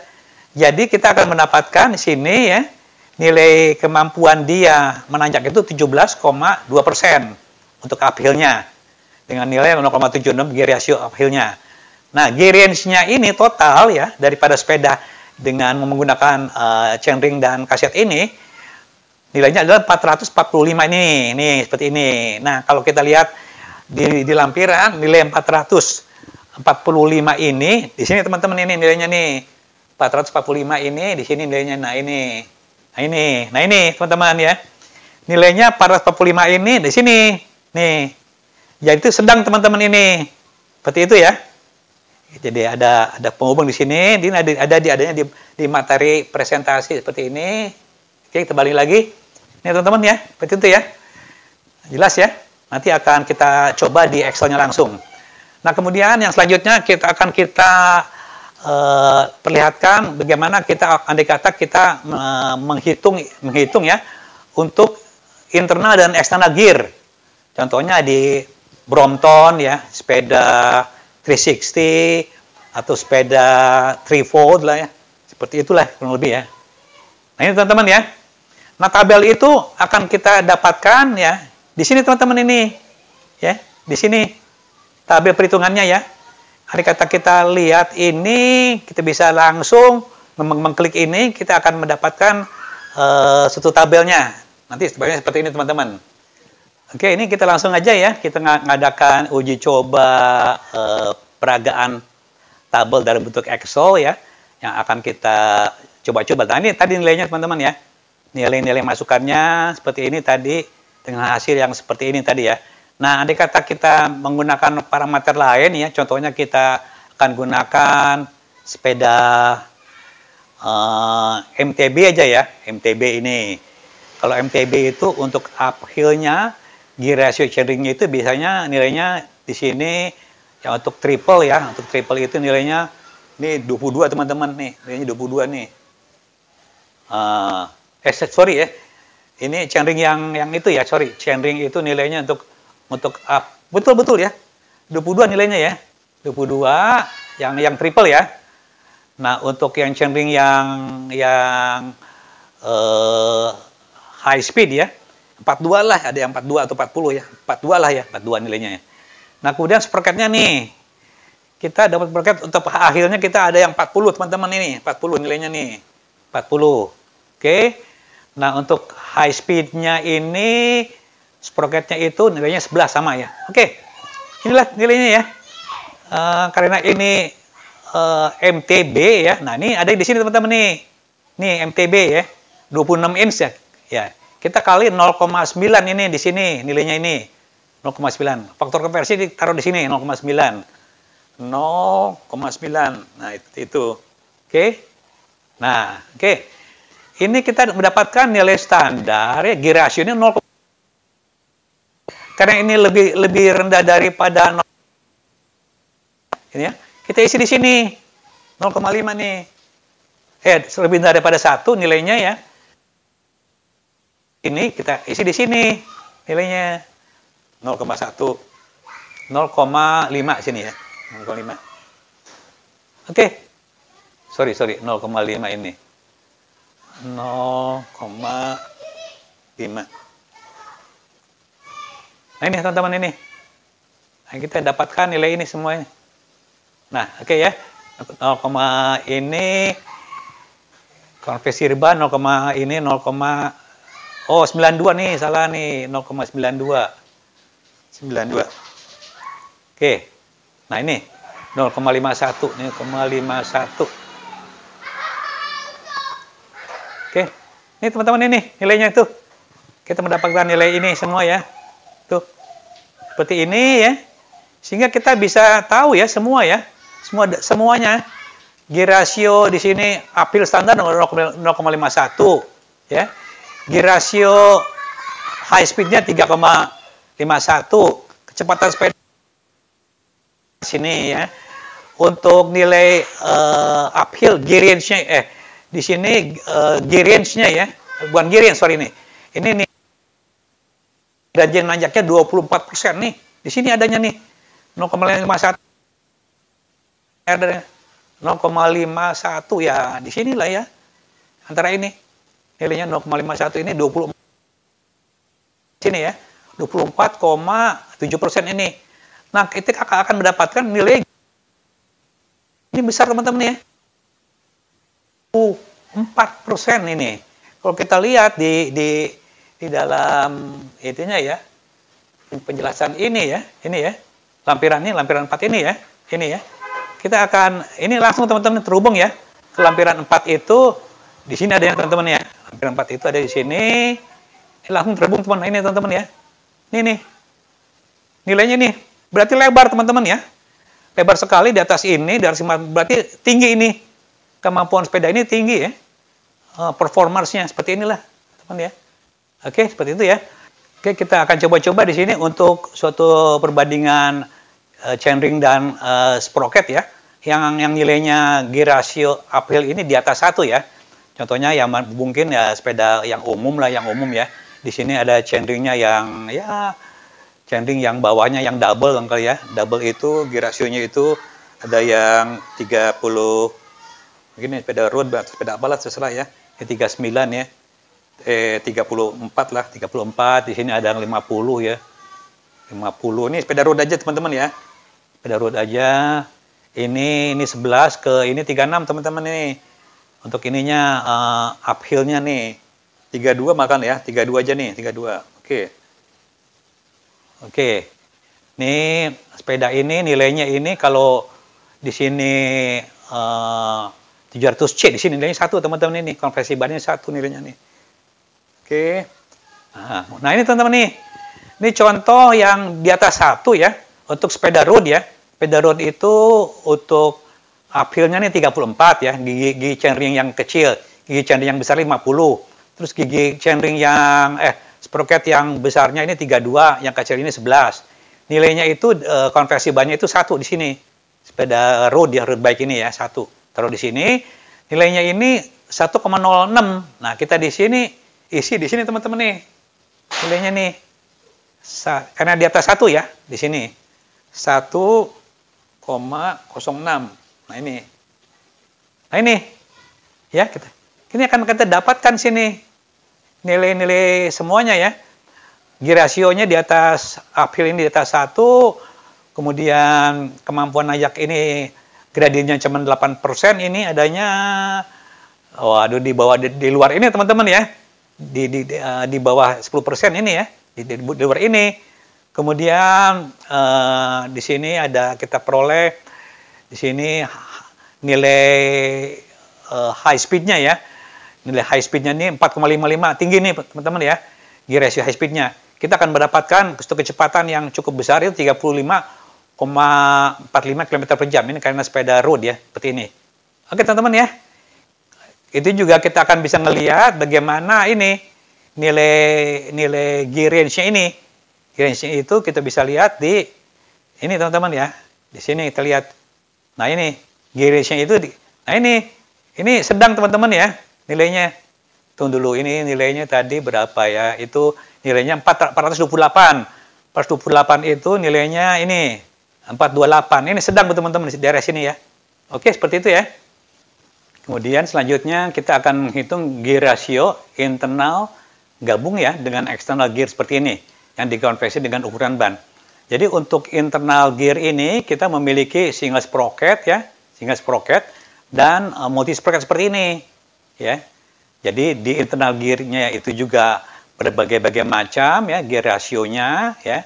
Jadi kita akan mendapatkan di sini ya nilai kemampuan dia menanjak itu 17,2% untuk uphill-nya dengan nilai 0,76 gear ratio uphill-nya. Nah, gear range-nya ini total ya daripada sepeda dengan menggunakan chainring dan kaset ini nilainya adalah 445 ini. Nih seperti ini. Nah, kalau kita lihat di lampiran nilai 445 ini di sini teman-teman ini nilainya nih. 445 ini di sini nilainya. Nah, ini. Nah, ini teman-teman ya. Nilainya 445 ini di sini. Nih. Jadi itu sedang teman-teman ini. Seperti itu ya. Jadi ada penghubung di sini, ini adanya di materi presentasi seperti ini. Oke, kita balik lagi. Ini teman-teman ya, seperti itu ya. Jelas ya. Nanti akan kita coba di Excel-nya langsung. Nah, kemudian yang selanjutnya kita perlihatkan bagaimana kita andai kata kita menghitung ya untuk internal dan eksternal gear. Contohnya di Brompton ya, sepeda 360 atau sepeda 3-fold lah ya. Seperti itulah kurang lebih ya. Nah, ini teman-teman ya. Nah, tabel itu akan kita dapatkan ya di sini teman-teman ini. Ya, di sini tabel perhitungannya ya. Hari kata kita lihat ini, kita bisa langsung mengklik ini, kita akan mendapatkan satu tabelnya. Nanti seperti ini teman-teman. Oke, ini kita langsung aja ya, kita ngadakan uji coba peragaan tabel dalam bentuk Excel ya, yang akan kita coba-coba. Nah, ini tadi nilainya teman-teman ya, nilai-nilai masukannya seperti ini tadi, dengan hasil yang seperti ini tadi ya. Nah, andai kata kita menggunakan parameter lain ya, contohnya kita akan gunakan sepeda MTB aja ya, MTB ini. Kalau MTB itu untuk uphill-nya, gear ratio chainring-nya itu biasanya nilainya di sini yang untuk triple ya. Untuk triple itu nilainya ini 22 teman-teman nih. Nilainya 22 nih. Sorry ya. Ini chainring yang itu ya, sorry. Chainring itu nilainya untuk up. Betul ya. 22 nilainya ya. 22 yang triple ya. Nah, untuk yang chainring yang high speed ya. 42 lah, ada yang 42 atau 40 ya. 42 lah ya, 42 nilainya ya. Nah, kemudian sprocket-nya nih. Kita dapat sprocket untuk akhirnya kita ada yang 40 teman-teman ini. 40 nilainya nih. 40. Oke. Nah, untuk high speed-nya ini sprocket-nya itu nilainya 11 sama ya. Oke. Inilah nilainya ya. Karena ini MTB ya. Nah, ini ada di sini teman-teman nih. Nih MTB ya. 26 inch ya. Ya. Kita kali 0,9 ini di sini nilainya ini 0,9. Faktor konversi ditaruh di sini 0,9. 0,9. Nah, itu. Oke. Nah, oke. Ini kita mendapatkan nilai standar ya, gear ratio ini 0. Karena ini lebih rendah daripada 0. Ini ya. Kita isi di sini 0,5 nih. Lebih daripada 1 nilainya ya. Ini kita isi di sini nilainya 0,1, 0,5 sini ya, 0,5. Oke. Sorry, 0,5 ini. 0,5. Nah, ini teman-teman ini. Nah, kita dapatkan nilai ini semuanya. Nah, oke ya. 0, ini konversi riba 0, ini 0, 92 nih, salah nih, 0,92. 92. Oke. Nah, ini 0,51, 0,51. Oke. Ini teman-teman ini nilainya itu. Kita mendapatkan nilai ini semua ya. Tuh. Seperti ini ya. Sehingga kita bisa tahu ya semua ya. Semuanya. Gear ratio di sini uphill standar 0,51 ya. Gear ratio high speed-nya 3,51. Kecepatan sepeda sini ya. Untuk nilai uphill gear range-nya di sini gear range-nya ya, bukan gear range, sorry nih. Ini nih derajat nanjaknya 24% nih. Di sini adanya nih 0,51 0,51 ya, di sinilah ya. Antara ini nilainya 0,51 ini 20 sini ya. 24,7% ini. Nah, kita akan mendapatkan nilai ini besar teman-teman ya. 4% ini. Kalau kita lihat di dalam itunya ya, penjelasan ini ya, lampiran 4 ini ya, kita akan, ini langsung teman-teman terhubung ya, ke lampiran 4 itu, di sini ada yang teman-teman ya, lampiran 4 itu ada di sini, ini langsung terhubung teman, ini teman-teman ya, ini nilainya nih, berarti lebar teman-teman ya, lebar sekali di atas ini, berarti tinggi ini, kemampuan sepeda ini tinggi ya, performance-nya seperti inilah teman ya. Oke, seperti itu ya. Oke, kita akan coba-coba di sini untuk suatu perbandingan chainring dan sprocket ya. Yang nilainya gear ratio uphill ini di atas 1 ya. Contohnya yang mungkin ya sepeda yang umum lah, ya. Di sini ada chainringnya yang ya chainring yang bawahnya yang double kali ya. Double itu gear ratio-nya itu ada yang 30 begini, sepeda road, sepeda apalah terserah ya. 39 ya. 34 lah, 34. Di sini ada yang 50 ya. 50. Ini sepeda road aja teman-teman ya. Sepeda road aja. Ini 11 ke ini 36 teman-teman ini. Untuk ininya uphill-nya nih 32 makan ya. 32 aja nih, 32. Oke. Oke. Nih sepeda ini nilainya ini kalau di sini 300C, di sini nilainya 1 teman-teman ini. Konversi bannya 1 nilainya nih. Oke. Nah ini teman-teman nih. Ini contoh yang di atas 1 ya. Untuk sepeda road ya. Sepeda road itu untuk uphill-nya nih 34 ya. Gigi chainring yang kecil. Gigi chainring yang besar 50. Terus gigi chainring yang sprocket yang besarnya ini 32. Yang kecil ini 11. Nilainya itu konversi bannya itu 1 di sini. Sepeda road ya, road bike ini ya. 1. Taruh di sini. Nilainya ini 1,06. Nah kita di sini isi di sini teman-teman nih. Nilainya nih. Karena di atas 1 ya, di sini. 1,06. Nah ini. Nah ini. Ya, ini akan kita dapatkan sini. Nilai-nilai semuanya ya. Gear ratio-nya di atas uphill ini di atas 1. Kemudian kemampuan nanjak ini gradiennya cuma 8%, ini adanya waduh di bawah di luar ini teman-teman ya. Di bawah 10% ini ya, di luar ini. Kemudian di sini ada kita peroleh di sini nilai high speed-nya ya. Nilai high speed-nya ini 4,55, tinggi nih teman-teman ya. Gear ratio high speed-nya. Kita akan mendapatkan kecepatan yang cukup besar itu 35,45 km per jam. Ini karena sepeda road ya, seperti ini. Oke teman-teman ya. Itu juga kita akan bisa melihat bagaimana ini nilai gear range-nya ini. Gear range-nya itu kita bisa lihat di ini teman-teman ya. Di sini kita lihat. Nah ini gear range-nya itu nah ini sedang teman-teman ya nilainya. Tunggu dulu, ini nilainya tadi berapa ya? Itu nilainya 428. 428 itu nilainya ini 428. Ini sedang teman-teman di daerah sini ya. Oke, seperti itu ya. Kemudian selanjutnya kita akan menghitung gear ratio internal gabung ya dengan external gear seperti ini yang dikonversi dengan ukuran ban. Jadi untuk internal gear ini kita memiliki single sprocket ya, single sprocket dan multi sprocket seperti ini ya. Jadi di internal gearnya itu juga berbagai macam ya gear rasionya ya.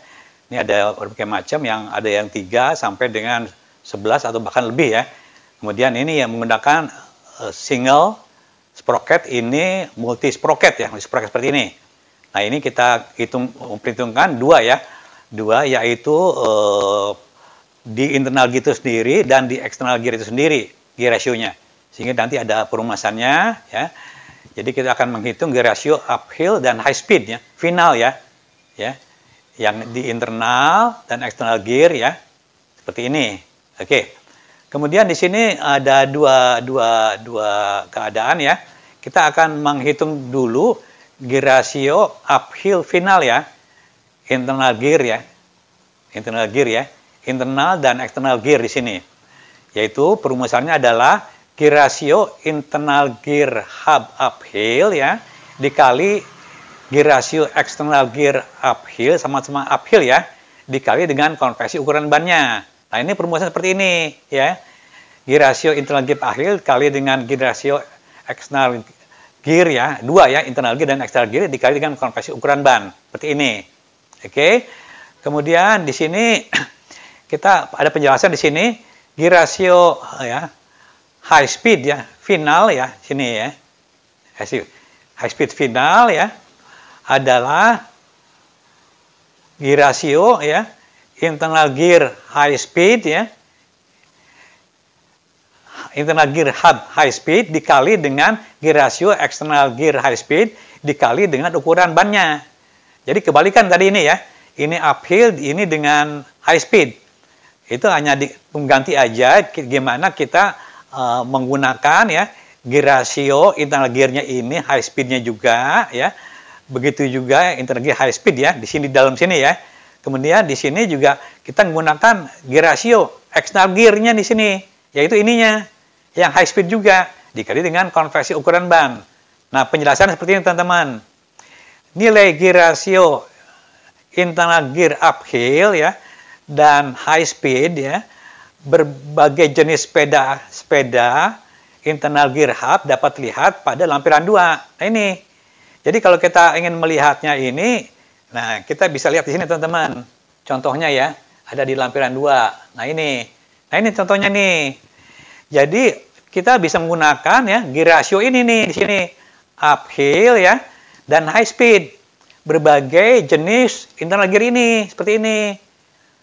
Ini ada berbagai macam yang ada yang 3 sampai dengan 11 atau bahkan lebih ya. Kemudian ini yang menggunakan single sprocket, ini multi sprocket ya, multi sprocket seperti ini. Nah ini kita perhitungkan 2 ya, 2 yaitu di internal gear itu sendiri dan di external gear itu sendiri gear rasionya, sehingga nanti ada perumasannya ya. Jadi kita akan menghitung gear ratio uphill dan high speed ya, final ya, yang di internal dan external gear ya, seperti ini. Oke. Kemudian di sini ada dua keadaan ya. Kita akan menghitung dulu gear ratio uphill final ya. Internal gear ya. Internal gear ya. Internal dan external gear di sini. Yaitu perumusannya adalah gear ratio internal gear hub uphill ya dikali gear ratio external gear uphill sama-sama uphill ya dikali dengan konversi ukuran bannya. Nah, ini perumusan seperti ini ya. Gear ratio internal gear uphill kali dengan gear ratio external gear ya, dua ya, internal gear dan external gear dikali dengan konversi ukuran ban. Seperti ini. Oke. Kemudian di sini kita ada penjelasan di sini gear ratio ya high speed ya, final ya, sini ya. High speed final ya adalah gear ratio ya internal gear high speed ya internal gear hub high speed dikali dengan gear ratio external gear high speed dikali dengan ukuran bannya. Jadi kebalikan tadi ini ya, ini uphill, ini dengan high speed. Itu hanya mengganti aja gimana kita menggunakan ya gear ratio internal gearnya ini high speednya juga ya. Begitu juga internal gear high speed ya, di sini dalam sini ya. Kemudian di sini juga kita menggunakan gear ratio external gearnya di sini, yaitu ininya, yang high speed juga, dikali dengan konversi ukuran ban. Nah, penjelasan seperti ini teman-teman. Nilai gear ratio internal gear uphill ya, dan high speed ya, berbagai jenis sepeda internal gear hub dapat lihat pada lampiran 2. Nah, ini. Jadi kalau kita ingin melihatnya ini, nah kita bisa lihat di sini teman-teman. Contohnya ya, ada di lampiran 2. Nah ini contohnya nih. Jadi kita bisa menggunakan ya gear ratio ini nih di sini. Uphill ya, dan high speed. Berbagai jenis internal gear ini, seperti ini.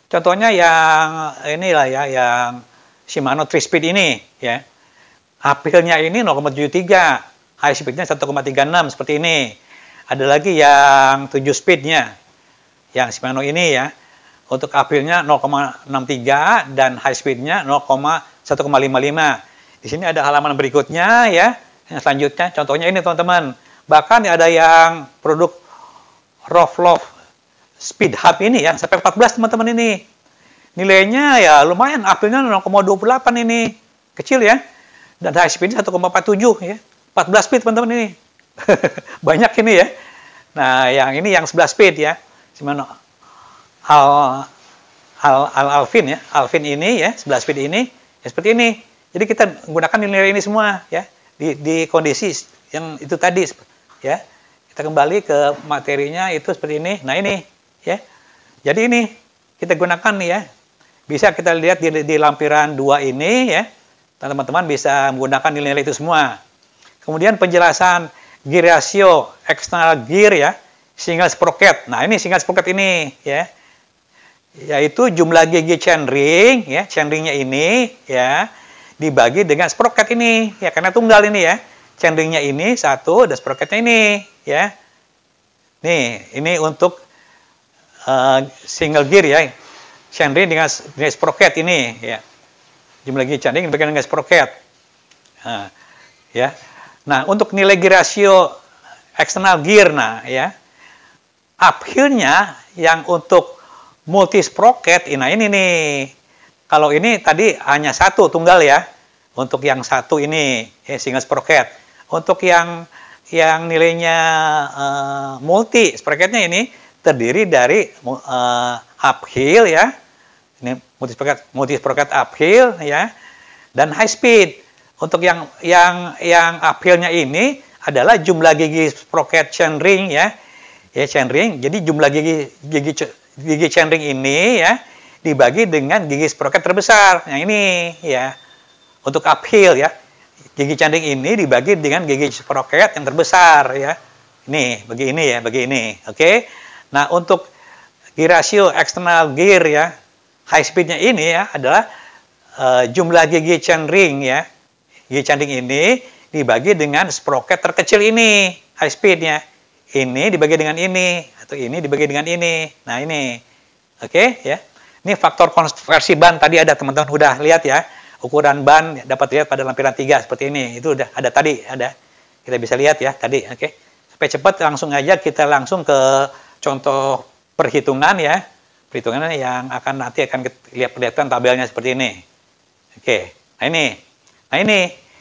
Contohnya yang inilah ya, yang Shimano 3-speed ini ya. Uphillnya ini 0,73. High speednya 1,36 seperti ini. Ada lagi yang 7 speednya, yang Shimano ini ya. Untuk uphillnya 0,63 dan high speednya 1,55. Di sini ada halaman berikutnya ya. Yang selanjutnya, contohnya ini teman-teman. Bahkan ada yang produk Rohloff Speed Hub ini ya, sampai 14 teman-teman ini. Nilainya ya lumayan, uphillnya 0,28 ini. Kecil ya. Dan high speednya 1,47 ya. 14 speed teman-teman ini. Banyak ini ya. Nah, yang ini yang 11 speed ya. Shimano Alpin ya. Alpin ini ya, 11 speed ini ya seperti ini. Jadi kita menggunakan nilai ini semua ya di kondisi yang itu tadi ya. Kita kembali ke materinya itu seperti ini. Nah, ini ya. Jadi ini kita gunakan nih ya. Bisa kita lihat di lampiran 2 ini ya. Teman-teman bisa menggunakan nilai-nilai itu semua. Kemudian penjelasan gear ratio external gear ya, single sprocket. Nah, ini single sprocket ini ya. Yaitu jumlah gigi chainring ya, chainringnya ini ya dibagi dengan sprocket ini ya, karena tunggal ini ya. Chainringnya ini satu dan sprocketnya ini ya. Nih, ini untuk single gear ya. Chainring dengan sprocket ini ya. Jumlah gigi chainring dibagi dengan sprocket. Nah, ya. Nah, untuk nilai gear ratio external gear, nah ya, uphillnya yang untuk multi sprocket, nah ini nih. Kalau ini tadi hanya satu tunggal ya, untuk yang satu ini ya, single sprocket. Untuk yang nilainya multi sprocketnya ini terdiri dari uphill ya, ini multi sprocket uphill ya, dan high speed. Untuk yang uphillnya ini adalah jumlah gigi sprocket chainring ya, chainring. Jadi jumlah gigi chainring ini ya dibagi dengan gigi sprocket terbesar. Yang ini ya. Untuk uphill ya, gigi chainring ini dibagi dengan gigi sprocket yang terbesar ya. Ini bagi ini. Oke. Nah, untuk gear ratio external gear ya, high speednya ini ya adalah jumlah gigi chainring ya. Gigi chainring ini dibagi dengan sprocket terkecil ini, high speednya. Ini dibagi dengan ini, atau ini dibagi dengan ini. Nah, ini. Oke, ya. Ini faktor konversi ban tadi ada teman-teman udah lihat ya. ukuran ban dapat lihat pada lampiran 3 seperti ini. Itu udah ada tadi, ada. Kita bisa lihat ya tadi, oke. Supaya cepat langsung aja kita langsung ke contoh perhitungan ya. Perhitungan yang nanti akan perlihatkan tabelnya seperti ini. Oke. Nah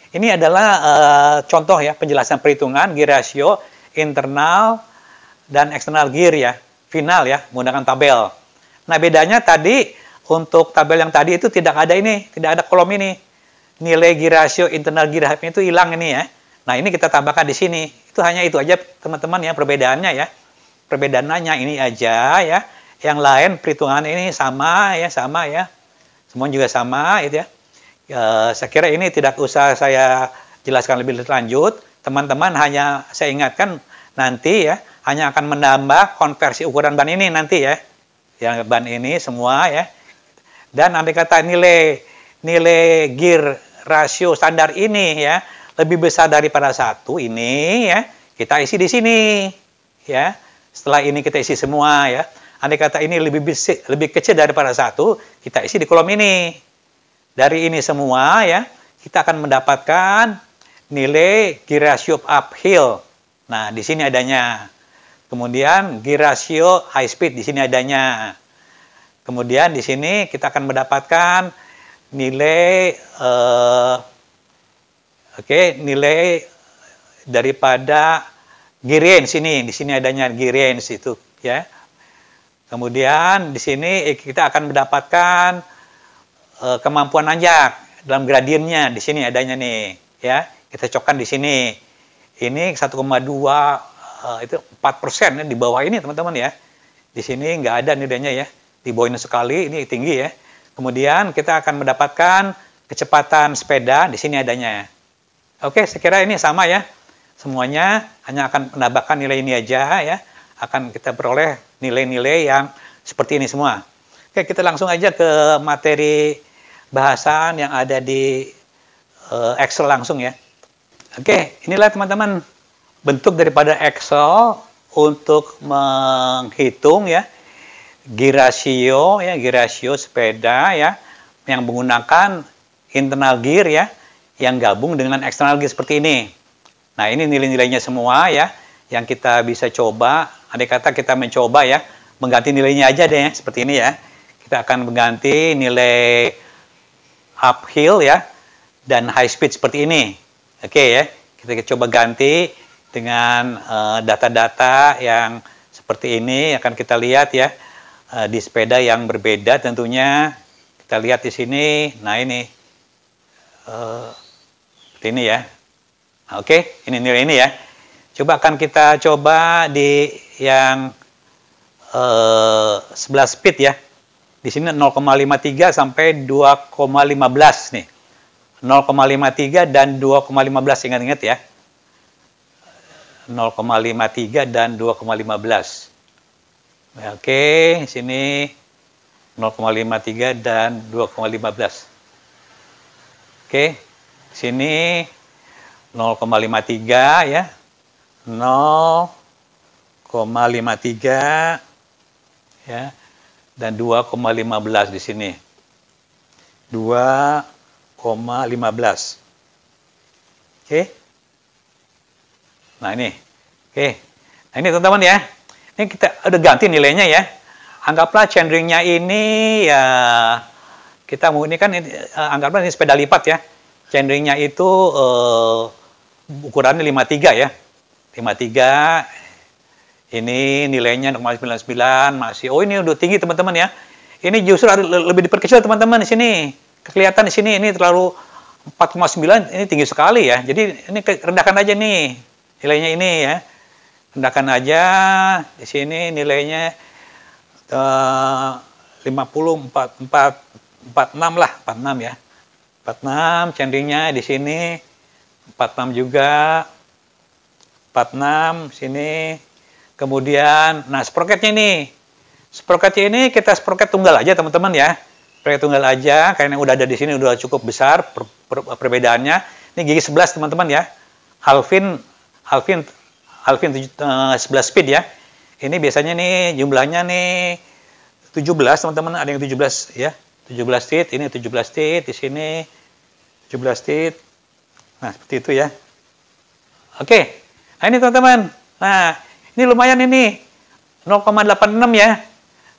ini adalah contoh ya penjelasan perhitungan gear ratio internal dan eksternal gear ya, final ya, menggunakan tabel. Nah, bedanya tadi untuk tabel yang tadi itu tidak ada kolom ini. Nilai gear ratio internal gear itu hilang ini ya. Nah, ini kita tambahkan di sini. Itu hanya itu aja teman-teman ya perbedaannya ya. Perbedaannya ini aja ya. Yang lain perhitungan ini sama ya. Semua juga sama gitu ya. Saya kira ini tidak usah saya jelaskan lebih lanjut. Teman-teman hanya saya ingatkan nanti ya, hanya akan menambah konversi ukuran ban ini nanti ya. Yang ban ini semua ya. Dan andai kata nilai gear rasio standar ini ya lebih besar daripada 1 ini ya, kita isi di sini ya. Setelah ini kita isi semua ya. Andai kata ini lebih kecil daripada 1, kita isi di kolom ini. Dari ini semua ya, kita akan mendapatkan nilai gear ratio uphill. Nah, di sini adanya. Kemudian gear ratio high speed di sini adanya. Kemudian di sini kita akan mendapatkan nilai nilai daripada gear range ini. Di sini adanya gear range itu ya. Kemudian di sini kita akan mendapatkan kemampuan nanjak dalam gradiennya. Di sini adanya nih ya. Kita cokkan di sini. Ini 1,2 itu 4% di bawah ini teman-teman ya. Di sini nggak ada nilainya ya. Di bawah ini sekali, ini tinggi ya. Kemudian kita akan mendapatkan kecepatan sepeda, di sini adanya. Oke, saya kira ini sama ya. Semuanya hanya akan menambahkan nilai ini aja ya. Akan kita peroleh nilai-nilai yang seperti ini semua. Oke, kita langsung aja ke materi bahasan yang ada di Excel langsung ya. Oke, inilah teman-teman bentuk daripada Excel untuk menghitung ya gear ratio sepeda ya yang menggunakan internal gear ya yang gabung dengan external gear seperti ini. Nah, ini nilai-nilainya semua ya yang kita bisa coba. Andai kata kita mencoba ya mengganti nilainya aja deh ya, seperti ini ya. Kita akan mengganti nilai uphill ya dan high speed seperti ini. Oke ya, kita coba ganti dengan data-data yang seperti ini. Akan kita lihat ya di sepeda yang berbeda tentunya. Kita lihat di sini. Nah, ini seperti ini ya. Nah, oke, ini nilai ini ya. Coba akan kita coba di yang 11 speed ya. Di sini 0,53 sampai 2,15 nih. 0,53 dan 2,15, ingat-ingat ya. 0,53 dan 2,15. Oke, sini 0,53 dan 2,15. Oke, sini 0,53 ya. 0,53 ya. Dan 2,15 di sini. 2,15. Oke. Nah, ini. Oke. Nah, ini teman-teman ya. Ini kita udah ganti nilainya ya. Anggaplah centeringnya ini ya kita mau ini kan anggaplah ini sepeda lipat ya. Centeringnya itu ukurannya 53 ya. 53. Ini nilainya 0,99 masih. Oh, ini udah tinggi teman-teman ya. Ini justru lebih diperkecil teman-teman di sini. Kelihatan di sini ini terlalu 4,9, ini tinggi sekali ya. Jadi ini rendahkan aja nih nilainya ini ya. Rendahkan aja di sini nilainya 46 lah, 46 ya. 46 centeringnya di sini 46 juga. 46 sini. Kemudian nah sprocketnya ini. Sprocketnya ini kita sprocket tunggal aja teman-teman ya. Sprocket tunggal aja karena yang udah ada di sini udah cukup besar perbedaannya. Ini gigi 11 teman-teman ya. Alvin 11 speed ya. Ini biasanya nih jumlahnya nih 17 teman-teman, ada yang 17 ya. 17 speed, ini 17 speed di sini 17 tit. Nah, seperti itu ya. Oke. Nah, ini teman-teman. Nah, ini lumayan ini. 0,86 ya.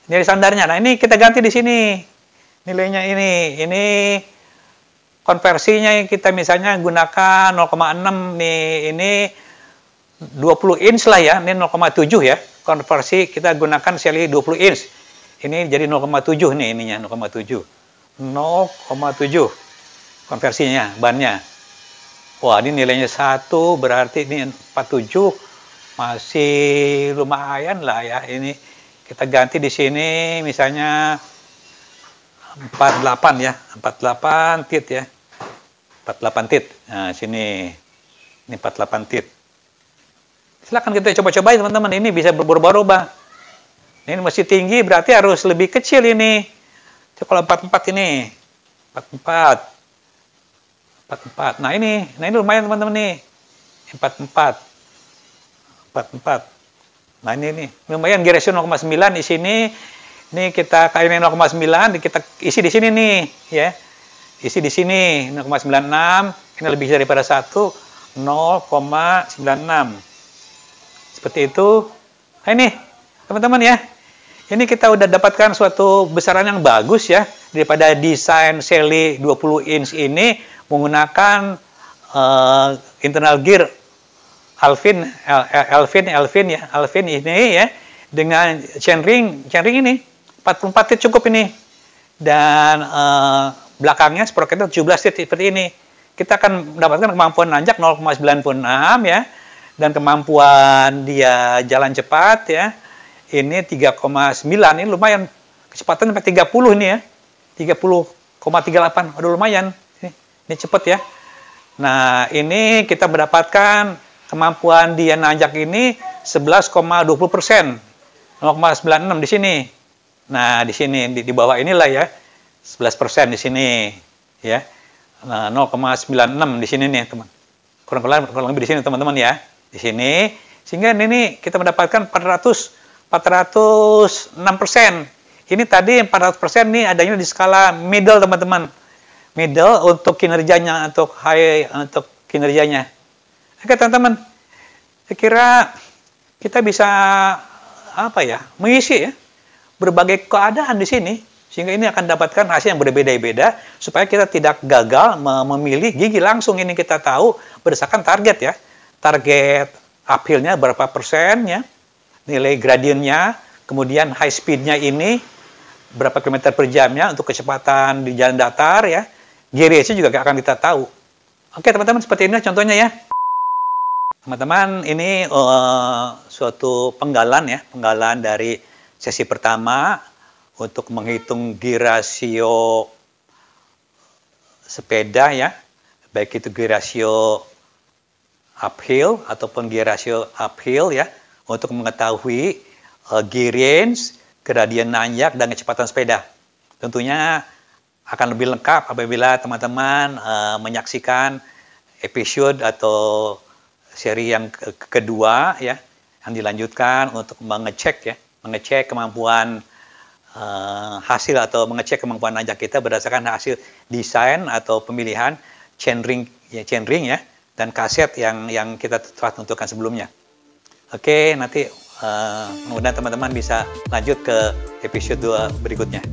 Nilai standarnya. Nah, ini kita ganti di sini. Nilainya ini. Ini konversinya yang kita misalnya gunakan 0,6 nih. Ini 20 inch lah ya. Ini 0,7 ya. Konversi kita gunakan seri 20 inch. Ini jadi 0,7 nih ininya, 0,7. 0,7 konversinya, bannya. Wah, ini nilainya 1, berarti ini 47. Masih lumayan lah ya. Ini kita ganti di sini misalnya 48 ya. 48 tit ya. 48 tit. Nah, sini. Ini 48 tit. Silakan kita coba-cobain teman-teman. Ini bisa berubah-ubah. Ini masih tinggi, berarti harus lebih kecil ini. Kalau 44 ini. 44. Nah ini lumayan teman-teman nih. 44. Nah ini lumayan G ratio 0,9 di sini. Ini kita kayak 0,9 kita isi di sini nih ya. Isi di sini 0,96. Ini lebih daripada 1, 0,96. Seperti itu. Nah ini teman-teman ya. Ini kita udah dapatkan suatu besaran yang bagus ya daripada desain Shelly 20 inch ini menggunakan internal gear Alvin ini ya dengan chainring ini 44 tit cukup ini dan belakangnya sprocketnya 17 tit seperti ini. Kita akan mendapatkan kemampuan nanjak 0,96 ya dan kemampuan dia jalan cepat ya ini 3,9 ini lumayan kecepatan sampai 30 ini ya 30,38 aduh lumayan ini cepat ya. Nah ini kita mendapatkan kemampuan dia nanjak ini 11,20%, 0,96 di sini. Nah di sini di bawah inilah ya 11% di sini ya. Nah 0,96 di sini nih teman. Kurang lebih di sini teman-teman ya. Di sini sehingga ini kita mendapatkan 406%. Ini tadi 400% nih adanya di skala middle teman-teman. Middle untuk kinerjanya, untuk high untuk kinerjanya. Oke teman-teman, saya kira kita bisa mengisi ya berbagai keadaan di sini sehingga ini akan dapatkan hasil yang berbeda-beda supaya kita tidak gagal memilih gigi langsung. Ini kita tahu berdasarkan target ya, target uphill-nya berapa persen ya, nilai gradiennya, kemudian high speed-nya ini berapa kilometer per jamnya untuk kecepatan di jalan datar ya. GRC juga akan kita tahu. Oke teman-teman, seperti ini contohnya ya. Teman-teman, ini suatu penggalan dari sesi pertama untuk menghitung gear ratio sepeda ya, baik itu gear ratio uphill ataupun gear ratio uphill ya, untuk mengetahui gear range, gradien nanjak dan kecepatan sepeda. Tentunya akan lebih lengkap apabila teman-teman menyaksikan episode atau seri yang kedua ya, yang dilanjutkan untuk mengecek kemampuan hasil atau mengecek kemampuan nanjak kita berdasarkan hasil desain atau pemilihan chainring ya dan kaset yang kita telah tentukan sebelumnya. Oke, nanti mudah-mudahan teman-teman bisa lanjut ke episode 2 berikutnya.